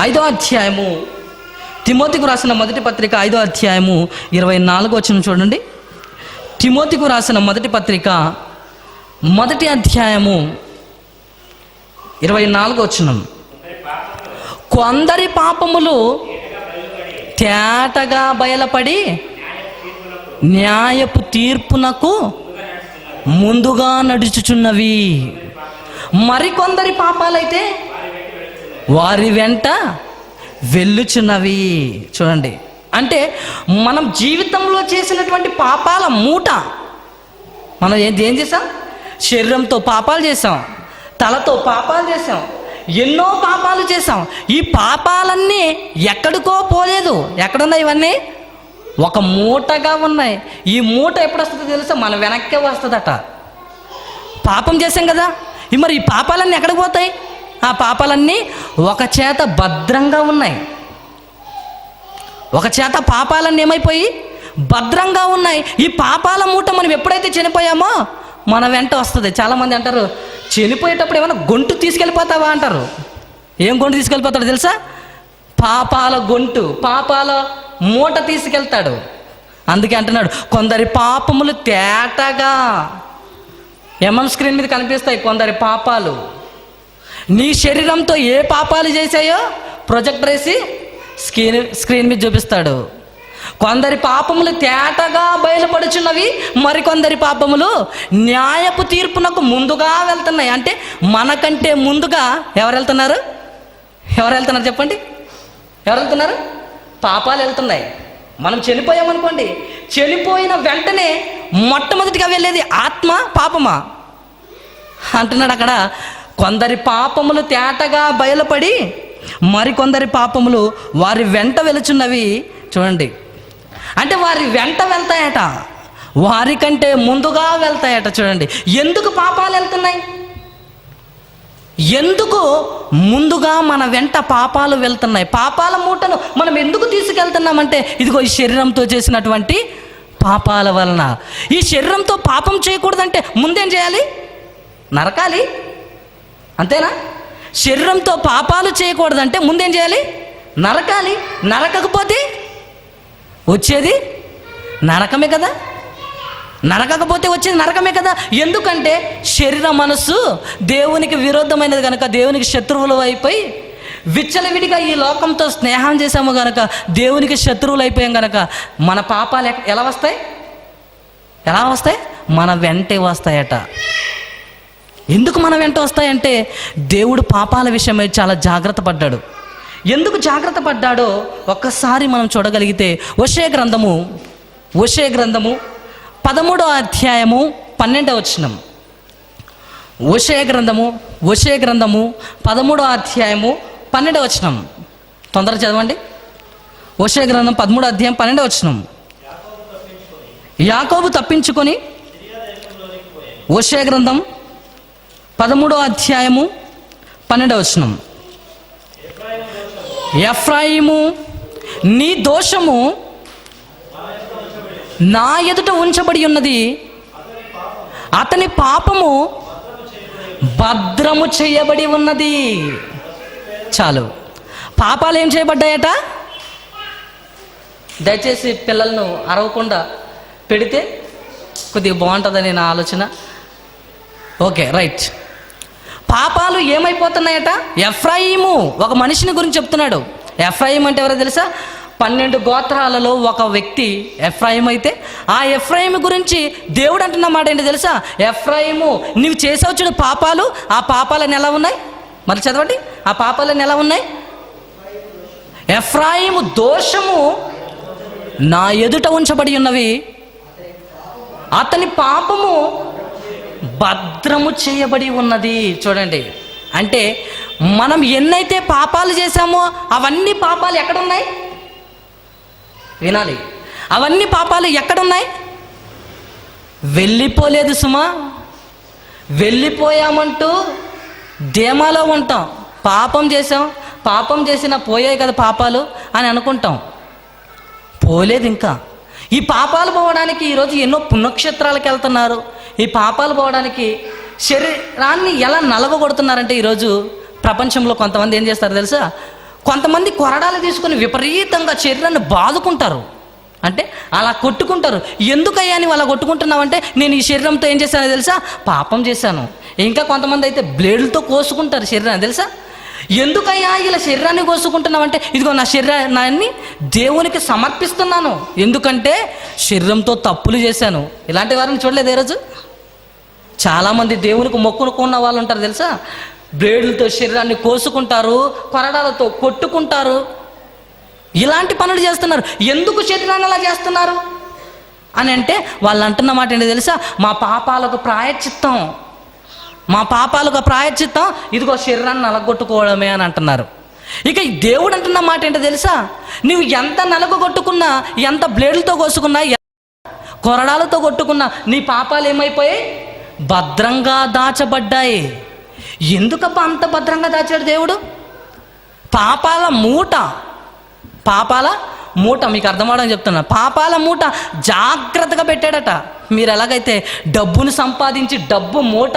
5వ అధ్యాయము, తిమోతికు రాసిన మొదటి పత్రిక 5వ అధ్యాయము 24వ వచనం చూడండి. తిమోతికు రాసిన మొదటి పత్రిక 1వ అధ్యాయము 24వ వచనం. కొందరి పాపములు తేటగా బయలుపడి న్యాయపు తీర్పునకు ముందుగా నడుచుచున్నవి, మరికొందరి పాపాలైతే వారి వెంట వెళ్ళుచున్నవి. చూడండి, అంటే మనం జీవితంలో చేసినటువంటి పాపాల మూట. మనం ఏం చేసాం? శరీరంతో పాపాలు చేసాం, తలతో పాపాలు చేసాం, ఎన్నో పాపాలు చేసాం. ఈ పాపాలన్నీ ఎక్కడికో పోలేదు. ఎక్కడున్నాయి ఇవన్నీ? ఒక మూటగా ఉన్నాయి. ఈ మూట ఎప్పుడు వస్తుందో తెలుసా? మన వెనక్కే వస్తుందట. పాపం చేసాం కదా, మరి ఈ పాపాలన్నీ ఎక్కడికి పోతాయి? ఆ పాపాలన్నీ ఒక చేత భద్రంగా ఉన్నాయి. ఒక చేత పాపాలన్నీ ఏమైపోయి భద్రంగా ఉన్నాయి. ఈ పాపాల మూట మనం ఎప్పుడైతే చనిపోయామో మన వెంట వస్తుంది. చాలామంది అంటారు, చనిపోయేటప్పుడు ఏమైనా గొంతు తీసుకెళ్ళిపోతావా అంటారు. ఏం గొంతు తీసుకెళ్ళిపోతాడు తెలుసా? పాపాల గొంతు, పాపాల మూట తీసుకెళ్తాడు. అందుకే అంటున్నాడు, కొందరి పాపములు తేటగా స్క్రీన్ మీద కనిపిస్తాయి. కొందరి పాపాలు నీ శరీరంతో ఏ పాపాలు చేశాయో ప్రొజెక్టర్ వేసి స్క్రీన్ మీద చూపిస్తాడు. కొందరి పాపములు తేటగా బయలుపడుచున్నవి, మరికొందరి పాపములు న్యాయపు తీర్పునకు ముందుగా వెళ్తున్నాయి. అంటే మనకంటే ముందుగా ఎవరు వెళ్తున్నారు చెప్పండి? ఎవరు వెళ్తున్నారు? పాపాలు వెళ్తున్నాయి. మనం చనిపోయామనుకోండి, చనిపోయిన వెంటనే మొట్టమొదటిగా వెళ్ళేది ఆత్మ, పాపమా అంటున్నాడు అక్కడ. కొందరి పాపములు తేటగా బయలుపడి మరికొందరి పాపములు వారి వెంట వెలుచున్నవి. చూడండి, అంటే వారి వెంట వెళ్తాయట, వారికంటే ముందుగా వెళ్తాయట. చూడండి, ఎందుకు పాపాలు వెళ్తున్నాయి? ఎందుకు ముందుగా మన వెంట పాపాలు వెళ్తున్నాయి? పాపాల మూటను మనం ఎందుకు తీసుకెళ్తున్నామంటే, ఇదిగో ఈ శరీరంతో చేసినటువంటి పాపాల వలన. ఈ శరీరంతో పాపం చేయకూడదంటే ముందేం చేయాలి? నరకాలి, అంతేనా? శరీరంతో పాపాలు చేయకూడదంటే ముందేం చేయాలి? నరకాలి. నరకకపోతే వచ్చేది నరకమే కదా. నరకకపోతే వచ్చేది నరకమే కదా. ఎందుకంటే శరీర మనస్సు దేవునికి విరుద్ధమైనది కనుక, దేవునికి శత్రువులు అయిపోయి విచ్చలవిడిగా ఈ లోకంతో స్నేహం చేసాము కనుక, దేవునికి శత్రువులు అయిపోయాం కనుక మన పాపాలు ఎలా వస్తాయి? మన వెంటే వస్తాయట. ఎందుకు మన వెంట వస్తాయంటే, దేవుడు పాపాల విషయమై చాలా జాగ్రత్త పడ్డాడు. ఎందుకు జాగ్రత్త పడ్డాడో ఒక్కసారి మనం చూడగలిగితే, హోషేయ గ్రంథము 13వ అధ్యాయము 12వ వచనం. హోషేయ గ్రంథము 13వ అధ్యాయము 12వ వచనం. తొందరగా చదవండి. హోషేయ గ్రంథం 13వ అధ్యాయం 12వ వచనం. యాకోబు తప్పించుకొని, హోషేయ గ్రంథం 13వ అధ్యాయము 12వ వచనం. ఎఫ్రాయిము, నీ దోషము నా ఎదుట ఉంచబడి ఉన్నది, అతని పాపము భద్రము చేయబడి ఉన్నది. చాలు. పాపాలు ఏం చేయబడ్డాయట? దయచేసి పిల్లలను అరవకుండా పెడితే కొద్దిగా బాగుంటుందని నా ఆలోచన. Okay, right. పాపాలు ఏమైపోతున్నాయట? ఎఫ్రాయిము, ఒక మనిషిని గురించి చెప్తున్నాడు. ఎఫ్రాయిం అంటే ఎవరో తెలుసా? 12 గోత్రాలలో ఒక వ్యక్తి ఎఫ్రాయిం అయితే, ఆ ఎఫ్రాయిం గురించి దేవుడు అంటున్న మాట ఏంటి తెలుసా? ఎఫ్రాయిము, నువ్వు చేసావు చూడు పాపాలు, ఆ పాపాలని ఎలా ఉన్నాయి? మరి చదవండి, ఆ పాపాలని ఎలా ఉన్నాయి? ఎఫ్రాయిము దోషము నా ఎదుట ఉంచబడి ఉన్నవి, అతని పాపము భద్రము చేయబడి ఉన్నది. చూడండి, అంటే మనం ఎన్నైతే పాపాలు చేశామో అవన్నీ పాపాలు ఎక్కడున్నాయి? వినాలి, అవన్నీ పాపాలు ఎక్కడున్నాయి? వెళ్ళిపోలేదు సుమా. వెళ్ళిపోయామంటూ ధీమాలో ఉంటాం. పాపం చేసిన పోయాయి కదా పాపాలు అని అనుకుంటాం. పోలేదు ఇంకా. ఈ పాపాలు పోవడానికి ఈరోజు ఎన్నో పుణ్యక్షేత్రాలకు వెళ్తున్నారు. ఈ పాపాలు పోవడానికి శరీరాన్ని ఎలా నలగొడుతున్నారంటే, ఈరోజు ప్రపంచంలో కొంతమంది ఏం చేస్తారు తెలుసా? కొంతమంది కొరడాలు తీసుకొని విపరీతంగా శరీరాన్ని బాదుకుంటారు. అంటే అలా కొట్టుకుంటారు. ఎందుకయ్యా అని అలా కొట్టుకుంటున్నావంటే, నేను ఈ శరీరంతో ఏం చేశానో తెలుసా? పాపం చేశాను. ఇంకా కొంతమంది అయితే బ్లేడ్లతో కోసుకుంటారు శరీరాన్ని, తెలుసా? ఎందుకయ్యా ఇలా శరీరాన్ని కోసుకుంటున్నావంటే, ఇదిగో నా శరీరాన్ని దేవునికి సమర్పిస్తున్నాను, ఎందుకంటే శరీరంతో తప్పులు చేశాను. ఇలాంటి వారిని చూడలేదు ఈరోజు? చాలామంది దేవునికి మొక్కునుకున్న వాళ్ళు ఉంటారు తెలుసా? బ్లేడ్లతో శరీరాన్ని కోసుకుంటారు, కొరడాలతో కొట్టుకుంటారు, ఇలాంటి పనులు చేస్తున్నారు. ఎందుకు శరీరాన్ని అలా చేస్తున్నారు అని అంటే, వాళ్ళు అంటున్న మాట ఏంటో తెలుసా? మా పాపాలకు ప్రాయశ్చిత్తం ఇదిగో శరీరాన్ని నలగొట్టుకోవడమే అని అంటున్నారు. ఇక దేవుడు అంటున్న మాట ఏంటో తెలుసా? నువ్వు ఎంత నలగొట్టుకున్నా, ఎంత బ్లేడ్లతో కోసుకున్నా, కొరడాలతో కొట్టుకున్నా, నీ పాపాలు ఏమైపోయాయి? భద్రంగా దాచబడ్డాయి. ఎందుకబ్బా అంత భద్రంగా దాచాడు దేవుడు? పాపాల మూట మీకు అర్థమవడం చెప్తున్నా. పాపాల మూట జాగ్రత్తగా పెట్టాడట. మీరు ఎలాగైతే డబ్బును సంపాదించి డబ్బు మూట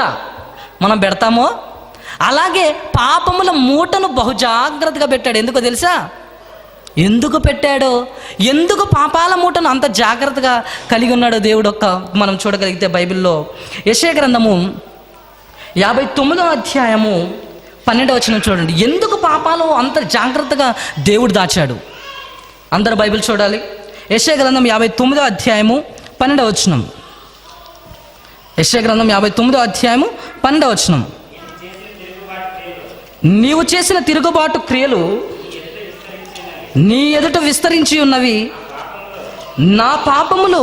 మనం పెడతామో, అలాగే పాపముల మూటను బహుజాగ్రత్తగా పెట్టాడు. ఎందుకో తెలుసా? ఎందుకు పెట్టాడో, ఎందుకు పాపాల మూటను అంత జాగ్రత్తగా కలిగి ఉన్నాడో దేవుడు మనం చూడగలిగితే బైబిల్లో యెషయా గ్రంథము 59వ అధ్యాయము 12వ వచనం చూడండి. ఎందుకు పాపాలు అంత జాగ్రత్తగా దేవుడు దాచాడు? అందరు బైబిల్ చూడాలి. యెషయా గ్రంథం 59వ అధ్యాయము 12వ వచనం. యెషయా గ్రంథం 59వ అధ్యాయము 12వ వచనం. నీవు చేసిన తిరుగుబాటు క్రియలు నీ ఎదుట విస్తరించి ఉన్నవి, నా పాపములు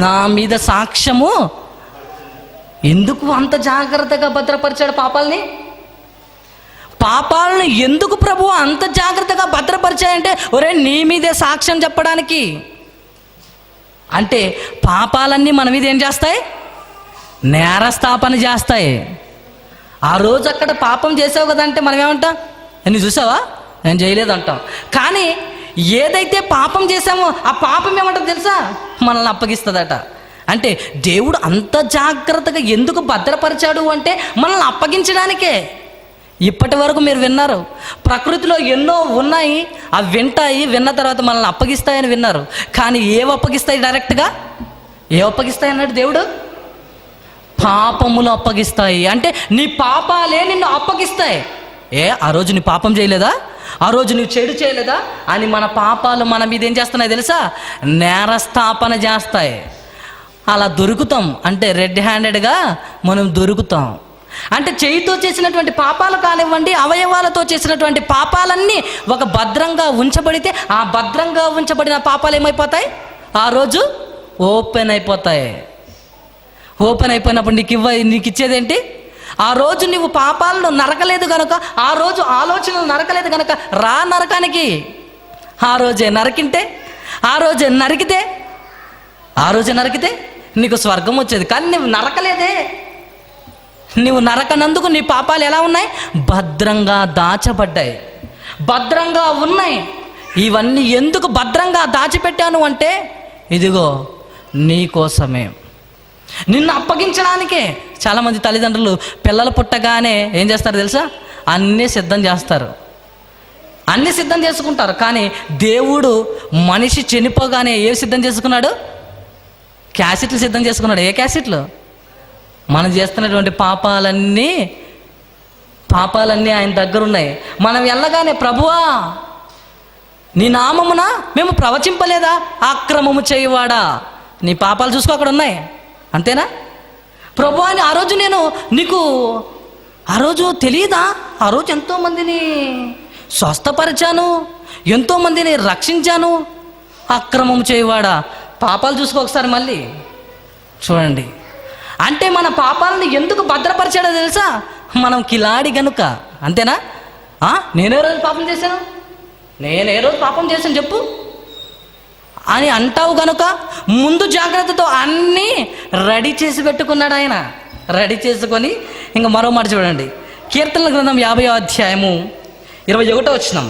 నా మీద సాక్ష్యము. ఎందుకు అంత జాగ్రత్తగా భద్రపరిచాడు పాపాలని? పాపాలను ఎందుకు ప్రభువు అంత జాగ్రత్తగా భద్రపరిచాయంటే, ఒరే నీ మీదే సాక్ష్యం చెప్పడానికి. అంటే పాపాలన్నీ మన మీద ఏం చేస్తాయి? నేరస్థాపన చేస్తాయి. ఆ రోజు అక్కడ పాపం చేసావు కదా అంటే మనం ఏమంటాం? నువ్వు చూసావా, నేను చేయలేదంటాం. కానీ ఏదైతే పాపం చేశామో ఆ పాపం ఏమంటుంది తెలుసా? మనల్ని అప్పగిస్తుందట. అంటే దేవుడు అంత జాగ్రత్తగా ఎందుకు భద్రపరిచాడు అంటే మనల్ని అప్పగించడానికే. ఇప్పటి వరకు మీరు విన్నారు, ప్రకృతిలో ఎన్నో ఉన్నాయి, అవి వింటాయి, విన్న తర్వాత మనల్ని అప్పగిస్తాయని విన్నారు. కానీ ఏవి అప్పగిస్తాయి? డైరెక్ట్గా ఏ అప్పగిస్తాయి అన్నాడు దేవుడు? పాపములు అప్పగిస్తాయి. అంటే నీ పాపాలే నిన్ను అప్పగిస్తాయి. ఆ రోజు నీ పాపం చేయలేదా, ఆ రోజు నువ్వు చెడు చేయలేదా అని మన పాపాలు మన మీద ఏం చేస్తున్నాయి తెలుసా? నేరస్థాపన చేస్తాయి. అలా దొరుకుతాం. అంటే రెడ్ హ్యాండెడ్గా మనం దొరుకుతాం. అంటే చేయితో చేసినటువంటి పాపాలు కానివ్వండి, అవయవాలతో చేసినటువంటి పాపాలన్నీ ఒక భద్రంగా ఉంచబడితే ఆ భద్రంగా ఉంచబడిన పాపాలు ఏమైపోతాయి? ఆ రోజు ఓపెన్ అయిపోతాయి. ఓపెన్ అయిపోయినప్పుడు నీకు ఇచ్చేదేంటి? ఆ రోజు నువ్వు పాపాలను నరకలేదు కనుక, ఆ రోజు ఆలోచనలు నరకలేదు కనుక రా నరకానికి. ఆ రోజే నరికితే నీకు స్వర్గం వచ్చేది. కానీ నువ్వు నరకలేదే. నువ్వు నరకనందుకు నీ పాపాలు ఎలా ఉన్నాయి? భద్రంగా దాచబడ్డాయి, భద్రంగా ఉన్నాయి. ఇవన్నీ ఎందుకు భద్రంగా దాచిపెట్టాను అంటే, ఇదిగో నీ కోసమే, నిన్ను అప్పగించడానికే. చాలామంది తల్లిదండ్రులు పిల్లలు పుట్టగానే ఏం చేస్తారు తెలుసా? అన్నీ సిద్ధం చేస్తారు, అన్నీ సిద్ధం చేసుకుంటారు. కానీ దేవుడు మనిషి చనిపోగానే ఏ సిద్ధం చేసుకున్నాడు? క్యాసెట్లు సిద్ధం చేసుకున్నాడు. ఏ క్యాసెట్లు? మనం చేస్తున్నటువంటి పాపాలన్నీ ఆయన దగ్గర ఉన్నాయి. మనం వెళ్ళగానే, ప్రభువా నీ నామమున మేము ప్రవచింపలేదా, అక్రమము చేయవాడా, నీ పాపాలు చూసుకో అక్కడ ఉన్నాయి, అంతేనా? ప్రభువా అని ఆ రోజు నేను నీకు ఆ రోజు తెలియదా? ఆ రోజు ఎంతోమందిని స్వస్థపరిచాను, ఎంతోమందిని రక్షించాను, అక్రమం చేయవాడా. పాపాలు చూసుకో ఒకసారి మళ్ళీ చూడండి. అంటే మన పాపాలను ఎందుకు భద్రపరిచాడో తెలుసా? మనం కిలాడి గనుక, అంతేనా? నేనే రోజు పాపం చేశాను చెప్పు అని అంటావు గనుక ముందు జాగ్రత్తతో అన్నీ రెడీ చేసి పెట్టుకున్నాడు ఆయన. రెడీ చేసుకొని ఇంకా మరో మాట చూడండి. కీర్తనల గ్రంథం 50వ అధ్యాయము 21వ వచనం.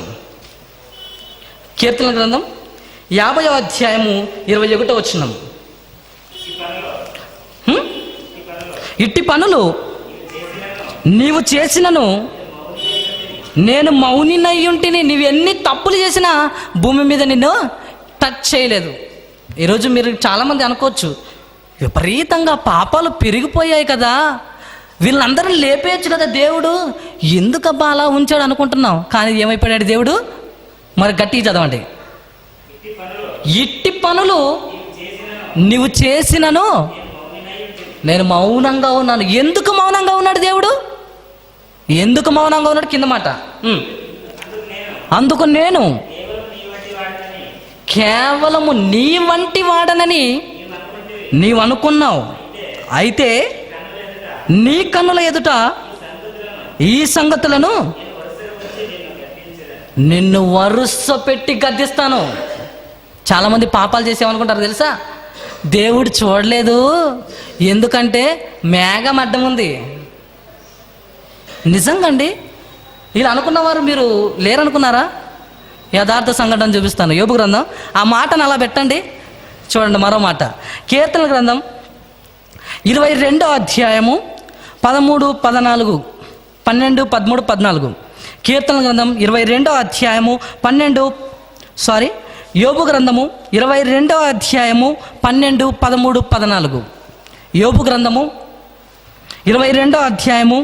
కీర్తనల గ్రంథం 50వ అధ్యాయము 21వ వచనం. ఇట్టి పనులు నీవు చేసినను నేను మౌనినయ్యుంటిని. నీవు ఎన్ని తప్పులు చేసినా భూమి మీద నిన్ను టచ్ చేయలేదు. ఈరోజు మీరు చాలామంది అనుకోవచ్చు, విపరీతంగా పాపాలు పెరిగిపోయాయి కదా, వీళ్ళందరినీ లేపేయచ్చు కదా దేవుడు, ఎందుకబ్బా అలా ఉంచాడు అనుకుంటున్నాం. కానీ ఏమైపోయాడు దేవుడు? మరి గట్టిగా చదవండి. ఇట్టి పనులు నీవు చేసినను నేను మౌనంగా ఉన్నాను. ఎందుకు మౌనంగా ఉన్నాడు దేవుడు? ఎందుకు మౌనంగా ఉన్నాడు? కింద మాట, అందుకు నేను కేవలము నీ వంటి వాడనని నీవు అనుకున్నావు. అయితే నీ కన్నుల ఎదుట ఈ సంగతులను నిన్ను వరుస పెట్టి గద్దిస్తాను. చాలామంది పాపాలు చేసామనుకుంటారు తెలుసా? దేవుడు చూడలేదు, ఎందుకంటే మేఘం అడ్డం ఉంది. నిజంగా అండి, ఇలా అనుకున్నవారు మీరు లేరనుకున్నారా? యథార్థ సంఘటన చూపిస్తాను. యోబు గ్రంథం ఆ మాటను అలా పెట్టండి. చూడండి మరో మాట, కీర్తనల గ్రంథం 22వ అధ్యాయము 13, 14, 12, 13, 14. కీర్తన గ్రంథం 22వ అధ్యాయము 12, యోబు గ్రంథము 22వ అధ్యాయము 12, 13, 14. యోబు గ్రంథము 22వ అధ్యాయము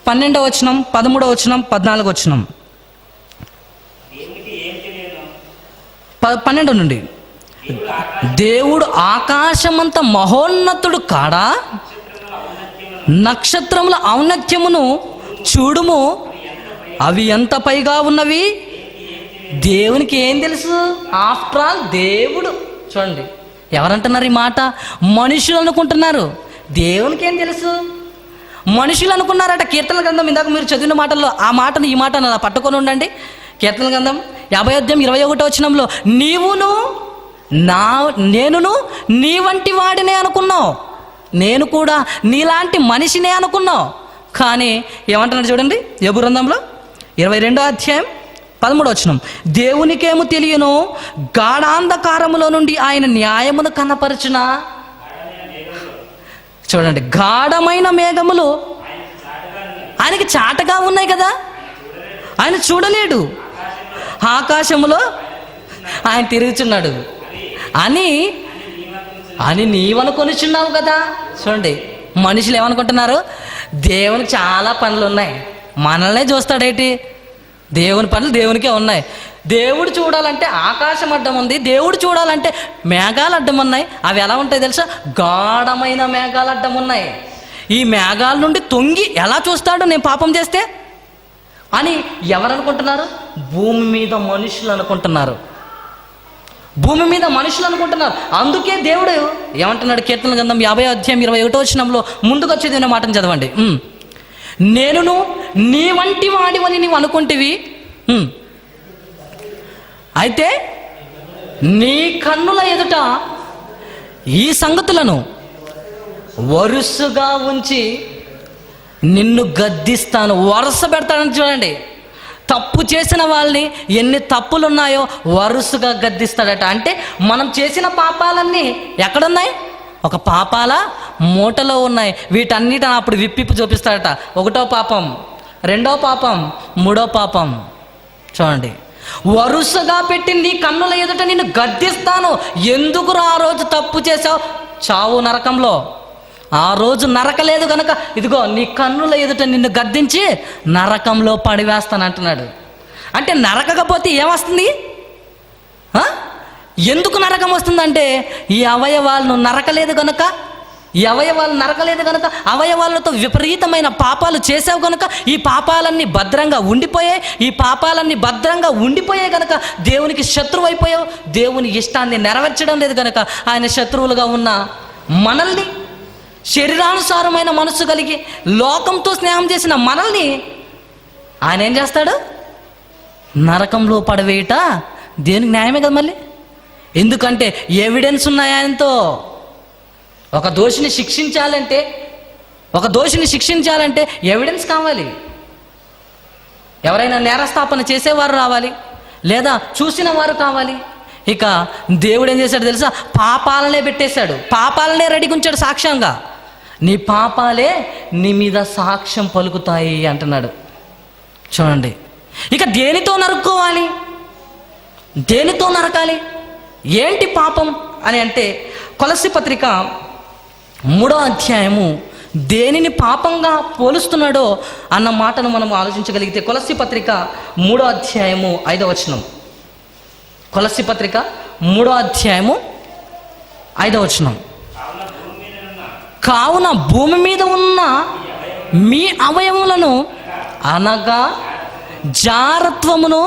12వ వచనం, 13వ వచనం, 14వ వచనం. 12 నుండి. దేవుడు ఆకాశమంత మహోన్నతుడు కాడా, నక్షత్రముల ఔన్నత్యమును చూడుము, అవి ఎంత పైగా ఉన్నవి, దేవునికి ఏం తెలుసు? ఆఫ్టర్ ఆల్ దేవుడు. చూడండి, ఎవరంటున్నారు ఈ మాట? మనుషులు అనుకుంటున్నారు. దేవునికి ఏం తెలుసు? మనుషులు అనుకున్నారట. కీర్తన గ్రంథం ఇందాక మీరు చదివిన మాటల్లో ఆ మాటను ఈ మాటను అలా పట్టుకొని ఉండండి. కీర్తన గ్రంథం 50-21 వచనంలో నేనును నీ వంటి వాడినే అనుకున్నావు, నేను కూడా నీలాంటి మనిషినే అనుకున్నావు. కానీ ఏమంటున్నాడు చూడండి, యోబు గ్రంథంలో 22వ అధ్యాయం 13వ వచనం. దేవునికేమో తెలియను, గాఢాంధకారములో నుండి ఆయన న్యాయమును కనపరచున. చూడండి, గాఢమైన మేఘములు ఆయనకి చాటగా ఉన్నాయి కదా, ఆయన చూడలేడు. ఆకాశములో ఆయన తిరుగుచున్నాడు అని నీవనుకొనిచున్నావు కదా. చూడండి, మనుషులు ఏమనుకుంటున్నారు? దేవునికి చాలా పనులు ఉన్నాయి, మనల్నే చూస్తాడేంటి? దేవుని పనులు దేవునికే ఉన్నాయి. దేవుడు చూడాలంటే ఆకాశం అడ్డం ఉంది, దేవుడు చూడాలంటే మేఘాలు అడ్డం ఉన్నాయి. అవి ఎలా ఉంటాయి తెలుసా? గాఢమైన మేఘాలు అడ్డం ఉన్నాయి. ఈ మేఘాల నుండి తొంగి ఎలా చూస్తాడు నేను పాపం చేస్తే అని ఎవరు అనుకుంటున్నారు? భూమి మీద మనుషులు అనుకుంటున్నారు. భూమి మీద మనుషులు అనుకుంటున్నారు. అందుకే దేవుడు ఏమంటున్నాడు? కీర్తన గ్రంథం 50వ అధ్యాయం 21వ వచనంలో ముందుకు వచ్చేది మాటను చదవండి. నేనును నీ వంటి వాడివని నీవు అనుకుంటివి, అయితే నీ కన్నుల ఎదుట ఈ సంగతులను వరుసగా ఉంచి నిన్ను గద్దిస్తాను. వరుస పెడతాడని చూడండి. తప్పు చేసిన వాళ్ళని ఎన్ని తప్పులు ఉన్నాయో వరుసగా గద్దిస్తాడట. అంటే మనం చేసిన పాపాలన్నీ ఎక్కడున్నాయి? ఒక పాపాల మూటలో ఉన్నాయి. వీటన్నిటిని అప్పుడు విప్పిప్పు చూపిస్తాడట. 1వ పాపం, 2వ పాపం, 3వ పాపం. చూడండి, వరుసగా పెట్టి నీ కన్నుల ఎదుట నిన్ను గద్దిస్తాను. ఎందుకు ఆ రోజు తప్పు చేసావు? చావు నరకంలో. ఆ రోజు నరకలేదు కనుక ఇదిగో నీ కన్నుల ఎదుట నిన్ను గద్దించి నరకంలో పడివేస్తాను అంటున్నాడు. అంటే నరకకపోతే ఏమొస్తుంది? ఎందుకు నరకం వస్తుందంటే ఈ అవయవాలను నరకలేదు కనుక, ఈ అవయవాలు నరకలేదు కనుక, అవయవాలతో విపరీతమైన పాపాలు చేసావు కనుక ఈ పాపాలన్నీ భద్రంగా ఉండిపోయాయి. ఈ పాపాలన్నీ భద్రంగా ఉండిపోయాయి కనుక దేవునికి శత్రువు అయిపోయావు. దేవుని ఇష్టాన్ని నెరవేర్చడం లేదు కనుక ఆయన శత్రువులుగా ఉన్న మనల్ని, శరీరానుసారమైన మనసు కలిగి లోకంతో స్నేహం చేసిన మనల్ని ఆయన ఏం చేస్తాడు? నరకంలో పడవేయట దేనికి న్యాయమే కదా మళ్ళీ. ఎందుకంటే ఎవిడెన్స్ ఉన్నాయి ఆయనతో. ఒక దోషిని శిక్షించాలంటే ఎవిడెన్స్ కావాలి. ఎవరైనా నేరస్థాపన చేసేవారు రావాలి, లేదా చూసిన వారు కావాలి. ఇక దేవుడు ఏం చేశాడు తెలుసా? పాపాలనే పెట్టేశాడు, పాపాలనే రెడీగా ఉంచాడు సాక్ష్యంగా. నీ పాపాలే నీ మీద సాక్ష్యం పలుకుతాయి అంటున్నాడు. చూడండి, ఇక దేనితో నరుక్కోవాలి? దేనితో నరకాలి? ఏంటి పాపం అని అంటే కొలస్సీ పత్రిక 3వ అధ్యాయము దేనిని పాపంగా పోలుస్తున్నాడో అన్న మాటను మనం ఆలోచించగలిగితే కొలస్సీ పత్రిక 3వ అధ్యాయము 5వ వచనం. కొలస్సీ పత్రిక 3వ అధ్యాయము 5వ వచనం. కావున భూమి మీద ఉన్న మీ అవయవములను అనగా జారత్వమును,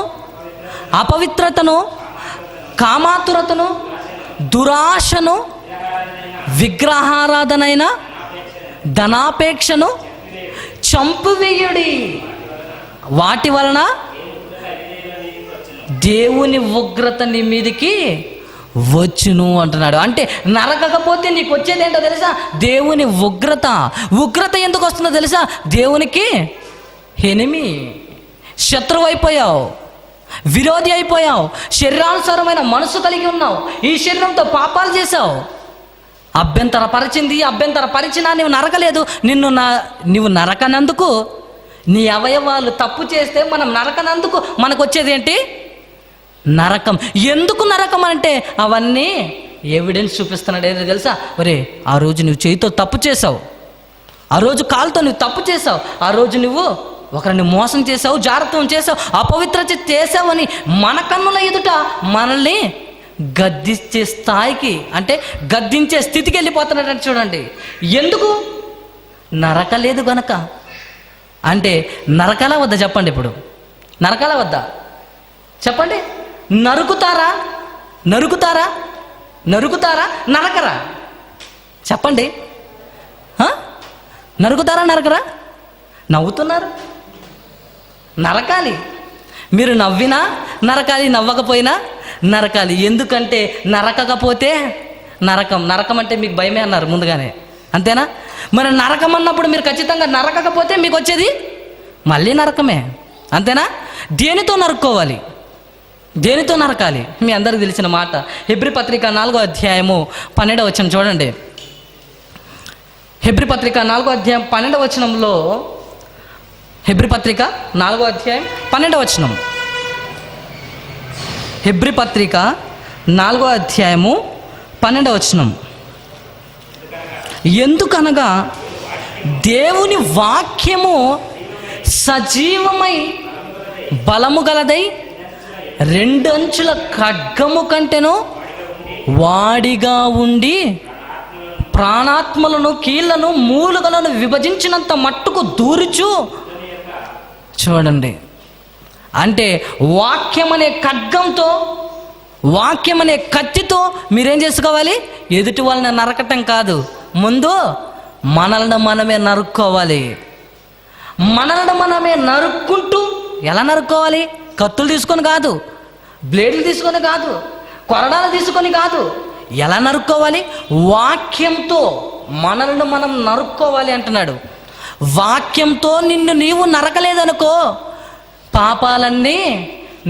అపవిత్రతను, కామాతురతను, దురాశను, విగ్రహారాధనైన ధనాపేక్షను చంపివేయుడి. వాటి వలన దేవుని ఉగ్రత నీ మీదికి వచ్చును అంటున్నాడు. అంటే నరకకపోతే నీకు వచ్చేది ఏంటో తెలుసా? దేవుని ఉగ్రత. ఉగ్రత ఎందుకు వస్తుందో తెలుసా? దేవునికి ఎనిమి, శత్రువు అయిపోయావు, విరోధి అయిపోయావు, శరీరానుసారమైన మనసు కలిగి ఉన్నావు, ఈ శరీరంతో పాపాలు చేశావు. అభ్యంతరపరిచినా నువ్వు నరకలేదు. నువ్వు నరకనందుకు, నీ అవయవాలు తప్పు చేస్తే మనం నరకనందుకు మనకు వచ్చేది ఏంటి? నరకం. ఎందుకు నరకం అంటే అవన్నీ ఎవిడెన్స్ చూపిస్తున్నాడు. ఏదో తెలుసా? ఒరే, ఆ రోజు నువ్వు చేయితో తప్పు చేసావు, ఆ రోజు కాలుతో నువ్వు తప్పు చేసావు, ఆ రోజు నువ్వు ఒకరిని మోసం చేసావు, జాగ్రత్తం చేసావు, అపవిత్రత చేసావు అని మన కన్నుల ఎదుట మనల్ని గద్దించే స్థాయికి, అంటే గద్దించే స్థితికి వెళ్ళిపోతున్నాడంటే చూడండి. ఎందుకు? నరకలేదు గనక. అంటే నరకాలా వద్దా చెప్పండి? ఇప్పుడు నరకాలా వద్దా చెప్పండి? నరుకుతారా? నరకరా? చెప్పండి. నరకరా? నవ్వుతున్నారు. నరకాలి. మీరు నవ్వినా నరకాలి, నవ్వకపోయినా నరకాలి. ఎందుకంటే నరకకపోతే నరకం అంటే మీకు భయమే అన్నారు ముందుగానే, అంతేనా? మరి నరకం అన్నప్పుడు మీరు ఖచ్చితంగా నరకకపోతే మీకు వచ్చేది మళ్ళీ నరకమే, అంతేనా? దేనితో నరుక్కోవాలి? దేనితో నరకాలి? మీ అందరికీ తెలిసిన మాట. హెబ్రీ పత్రిక 4వ అధ్యాయము 12వ వచనం చూడండి. హెబ్రీ పత్రిక 4వ అధ్యాయం 12వ వచనంలో, హెబ్రీ పత్రిక 4వ అధ్యాయం 12వ వచనం, హెబ్రీ పత్రిక 4వ అధ్యాయము 12వ వచనం. ఎందుకనగా దేవుని వాక్యము సజీవమై బలము గలదై 2 అంచుల ఖడ్గము కంటెను వాడిగా ఉండి ప్రాణాత్మలను, కీళ్లను, మూలుగలను విభజించినంత మట్టుకు దూరుచు. చూడండి, అంటే వాక్యం అనే ఖడ్గంతో, వాక్యం అనే కత్తితో మీరేం చేసుకోవాలి? ఎదుటి వాళ్ళని నరకటం కాదు, ముందు మనల్ని మనమే నరుక్కోవాలి. మనల్ని మనమే నరుక్కుంటూ, ఎలా నరుక్కోవాలి? కత్తులు తీసుకొని కాదు, బ్లేడ్లు తీసుకొని కాదు, కొరడాలు తీసుకొని కాదు. ఎలా నరుక్కోవాలి? వాక్యంతో మనల్ని మనం నరుక్కోవాలి అంటున్నాడు. వాక్యంతో నిన్ను నీవు నరకలేదనుకో, పాపాలన్నీ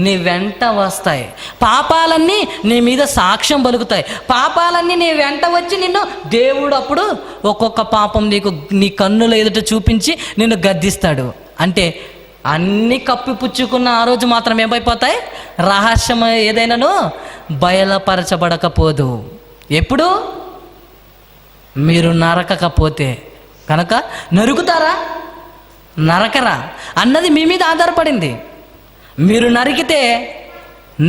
నీ వెంట వస్తాయి, పాపాలన్నీ నీ మీద సాక్ష్యం పలుకుతాయి, పాపాలన్నీ నీ వెంట వచ్చి నిన్ను దేవుడు అప్పుడు ఒక్కొక్క పాపం నీ కన్నుల ఎదుట చూపించి నిన్ను గద్దిస్తాడు. అంటే అన్నీ కప్పిపుచ్చుకున్న ఆ రోజు మాత్రం ఏమైపోతాయి? రహస్యం ఏదైనాను బయలుపరచబడకపోదు. ఎప్పుడు? మీరు నరకకపోతే. కనుక నరుకుతారా నరకరా అన్నది మీ మీద ఆధారపడింది. మీరు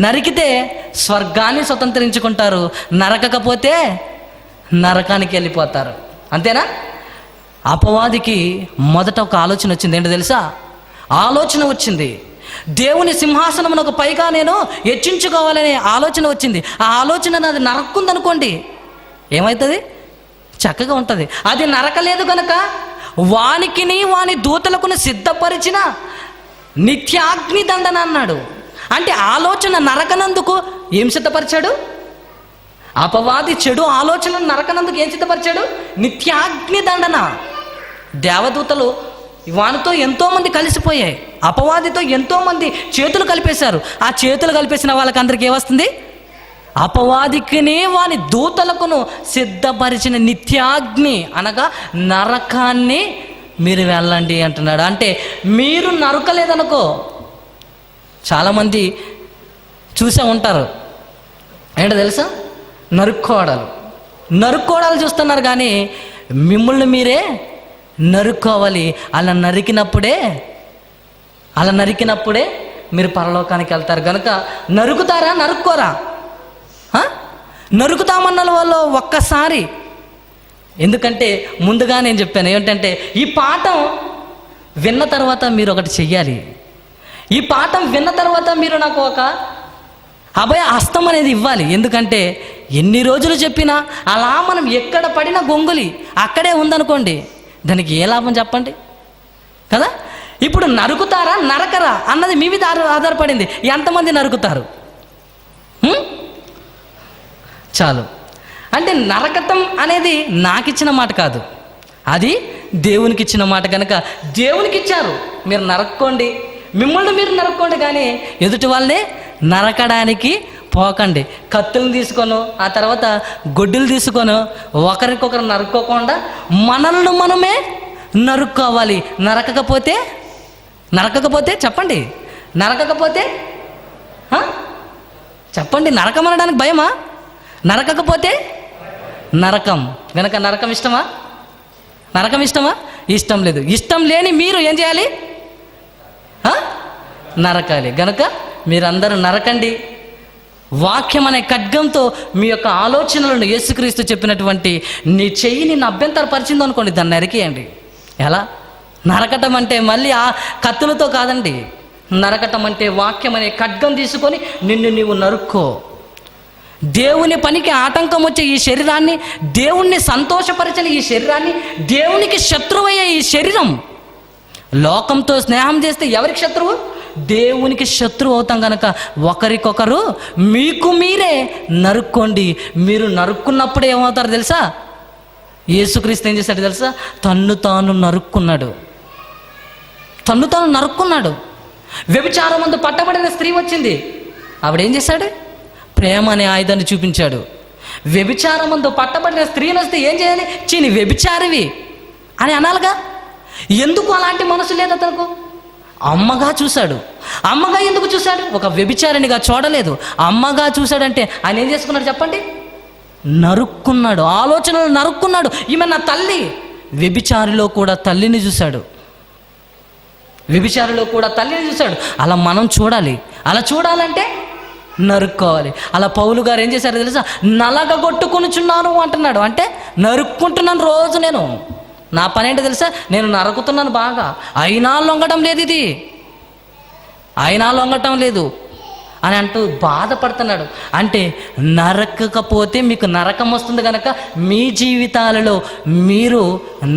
నరికితే స్వర్గాన్ని స్వతంత్రించుకుంటారు, నరకకపోతే నరకానికి వెళ్ళిపోతారు, అంతేనా? అపవాదికి మొదట ఒక ఆలోచన వచ్చింది. ఏంటో తెలుసా? ఆలోచన వచ్చింది, దేవుని సింహాసనమునకు పైగా నేను హెచ్చించుకోవాలనే ఆలోచన వచ్చింది. ఆ ఆలోచన అది నరక్కుందనుకోండి, ఏమవుతుంది? చక్కగా ఉంటుంది. అది నరకలేదు కనుక వానికిని వాని దూతలకును సిద్ధపరిచిన నిత్యాగ్ని దండన అన్నాడు. అంటే ఆలోచన నరకనందుకు ఏం సిద్ధపరిచాడు? అపవాది చెడు ఆలోచన నరకనందుకు ఏం సిద్ధపరిచాడు? నిత్యాగ్ని దండన. దేవదూతలు వానితో ఎంతోమంది కలిసిపోయాయి, అపవాదితో ఎంతోమంది చేతులు కలిపేశారు. ఆ చేతులు కలిపేసిన వాళ్ళకందరికీ ఏమొస్తుంది? అపవాదికినే వాని దూతలకును సిద్ధపరిచిన నిత్యాగ్ని, అనగా నరకాన్ని మీరు వెళ్ళండి అంటున్నాడు. అంటే మీరు నరకలేదనుకో, చాలామంది చూసే ఉంటారు, ఏంటో తెలుసా? నరుక్కోవడాలు చూస్తున్నారు, కానీ మిమ్మల్ని మీరే నరుక్కోవాలి. అలా నరికినప్పుడే మీరు పరలోకానికి వెళ్తారు. కనుక నరుకుతారా? నరుక్కోరా? నరుకుతామన్న వాళ్ళు ఒక్కసారి, ఎందుకంటే ముందుగా నేను చెప్పాను ఏంటంటే, ఈ పాఠం విన్న తర్వాత మీరు ఒకటి చెయ్యాలి. ఈ పాఠం విన్న తర్వాత మీరు నాకు ఒక అభయ హస్తం అనేది ఇవ్వాలి. ఎందుకంటే ఎన్ని రోజులు చెప్పినా అలా మనం ఎక్కడ పడిన గొంగులి అక్కడే ఉందనుకోండి, దానికి ఏ లాభం చెప్పండి కదా? ఇప్పుడు నరుకుతారా నరకరా అన్నది మీ మీద ఆధారపడింది. ఎంతమంది నరుకుతారు? చాలు. అంటే నరకటం అనేది నాకిచ్చిన మాట కాదు, అది దేవునికి ఇచ్చిన మాట. కనుక దేవునికి ఇచ్చారు, మీరు నరక్కోండి, మిమ్మల్ని మీరు నరక్కోండి, కానీ ఎదుటి వాళ్ళని నరకడానికి పోకండి. కత్తులను తీసుకోను, ఆ తర్వాత గొడ్డులు తీసుకోను, ఒకరికొకరు నరుక్కోకుండా మనల్ని మనమే నరుక్కోవాలి. నరకకపోతే చెప్పండి, నరకకపోతే చెప్పండి, నరకం అనడానికి భయమా? నరకకపోతే నరకం. గనక నరకం ఇష్టమా? ఇష్టం లేదు. ఇష్టం లేని మీరు ఏం చేయాలి? నరకాలి. గనక మీరందరూ నరకండి. వాక్యం అనే ఖడ్గంతో మీ యొక్క ఆలోచనలను యేసుక్రీస్తు చెప్పినటువంటి నీ చెయ్యి నిన్ను అభ్యంతరపరిచింది అనుకోండి, దాన్ని నరికేయండి. ఎలా? నరకటం అంటే మళ్ళీ ఆ కత్తులతో కాదండి. నరకటం అంటే వాక్యం అనే ఖడ్గం తీసుకొని నిన్ను నీవు నరుక్కో. దేవుని పనికి ఆటంకం వచ్చే ఈ శరీరాన్ని, దేవుణ్ణి సంతోషపరచని ఈ శరీరాన్ని, దేవునికి శత్రువయ్యే ఈ శరీరం, లోకంతో స్నేహం చేస్తే ఎవరికి శత్రువు? దేవునికి శత్రువు అవుతాం. కనుక ఒకరికొకరు మీకు మీరే నరుక్కోండి. మీరు నరుక్కున్నప్పుడు ఏమవుతారో తెలుసా? యేసుక్రీస్తు ఏం చేశాడు తెలుసా? తన్ను తాను నరుక్కున్నాడు. వ్యభిచారమందు పట్టబడిన స్త్రీ వచ్చింది. ఆవిడేం చేశాడు? ప్రేమ అనే ఆయుధాన్ని చూపించాడు. వ్యభిచారమందు పట్టబడిన స్త్రీని వస్తే ఏం చేయాలి? చీని వ్యభిచారివి అని అనాలిగా. ఎందుకు అలాంటి మనసు లేదు అతనికి? అమ్మగా చూశాడు. అమ్మగా ఎందుకు చూశాడు? ఒక వ్యభిచారినిగా చూడలేదు, అమ్మగా చూశాడంటే ఆయన ఏం చేసుకున్నాడు చెప్పండి? నరుక్కున్నాడు. ఆలోచనలు నరుక్కున్నాడు. ఈమె నా తల్లి. వ్యభిచారిలో కూడా తల్లిని చూశాడు. అలా మనం చూడాలి. అలా చూడాలంటే నరుక్కోవాలి. అలా పౌలు గారు ఏం చేశారు తెలుసా? నలగగొట్టుకొనుచున్నాను అంటున్నాడు. అంటే నరుక్కుంటున్నాను రోజు. నేను నా పని ఏంటో తెలుసా? నేను నరుకుతున్నాను బాగా, అయినా లొంగటం లేదు అని అంటూ బాధపడుతున్నాడు. అంటే నరకకపోతే మీకు నరకం వస్తుంది. కనుక మీ జీవితాలలో మీరు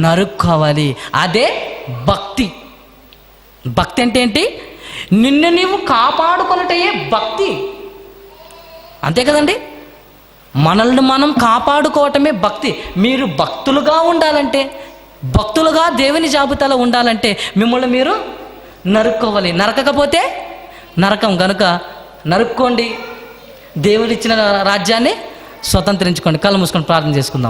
నరుక్కోవాలి. అదే భక్తి. భక్తి అంటే ఏంటి? నిన్ను నీవు కాపాడుకొనుటే భక్తి. అంతే కదండి? మనల్ని మనం కాపాడుకోవటమే భక్తి. మీరు భక్తులుగా ఉండాలంటే, భక్తులుగా దేవుని జాబితాలో ఉండాలంటే మిమ్మల్ని మీరు నరుక్కోవాలి. నరకకపోతే నరకం. కనుక నరుక్కోండి. దేవుడిచ్చిన రాజ్యాన్ని స్వతంత్రించుకోండి. కళ్ళు మూసుకొని ప్రార్థన చేసుకుందాం.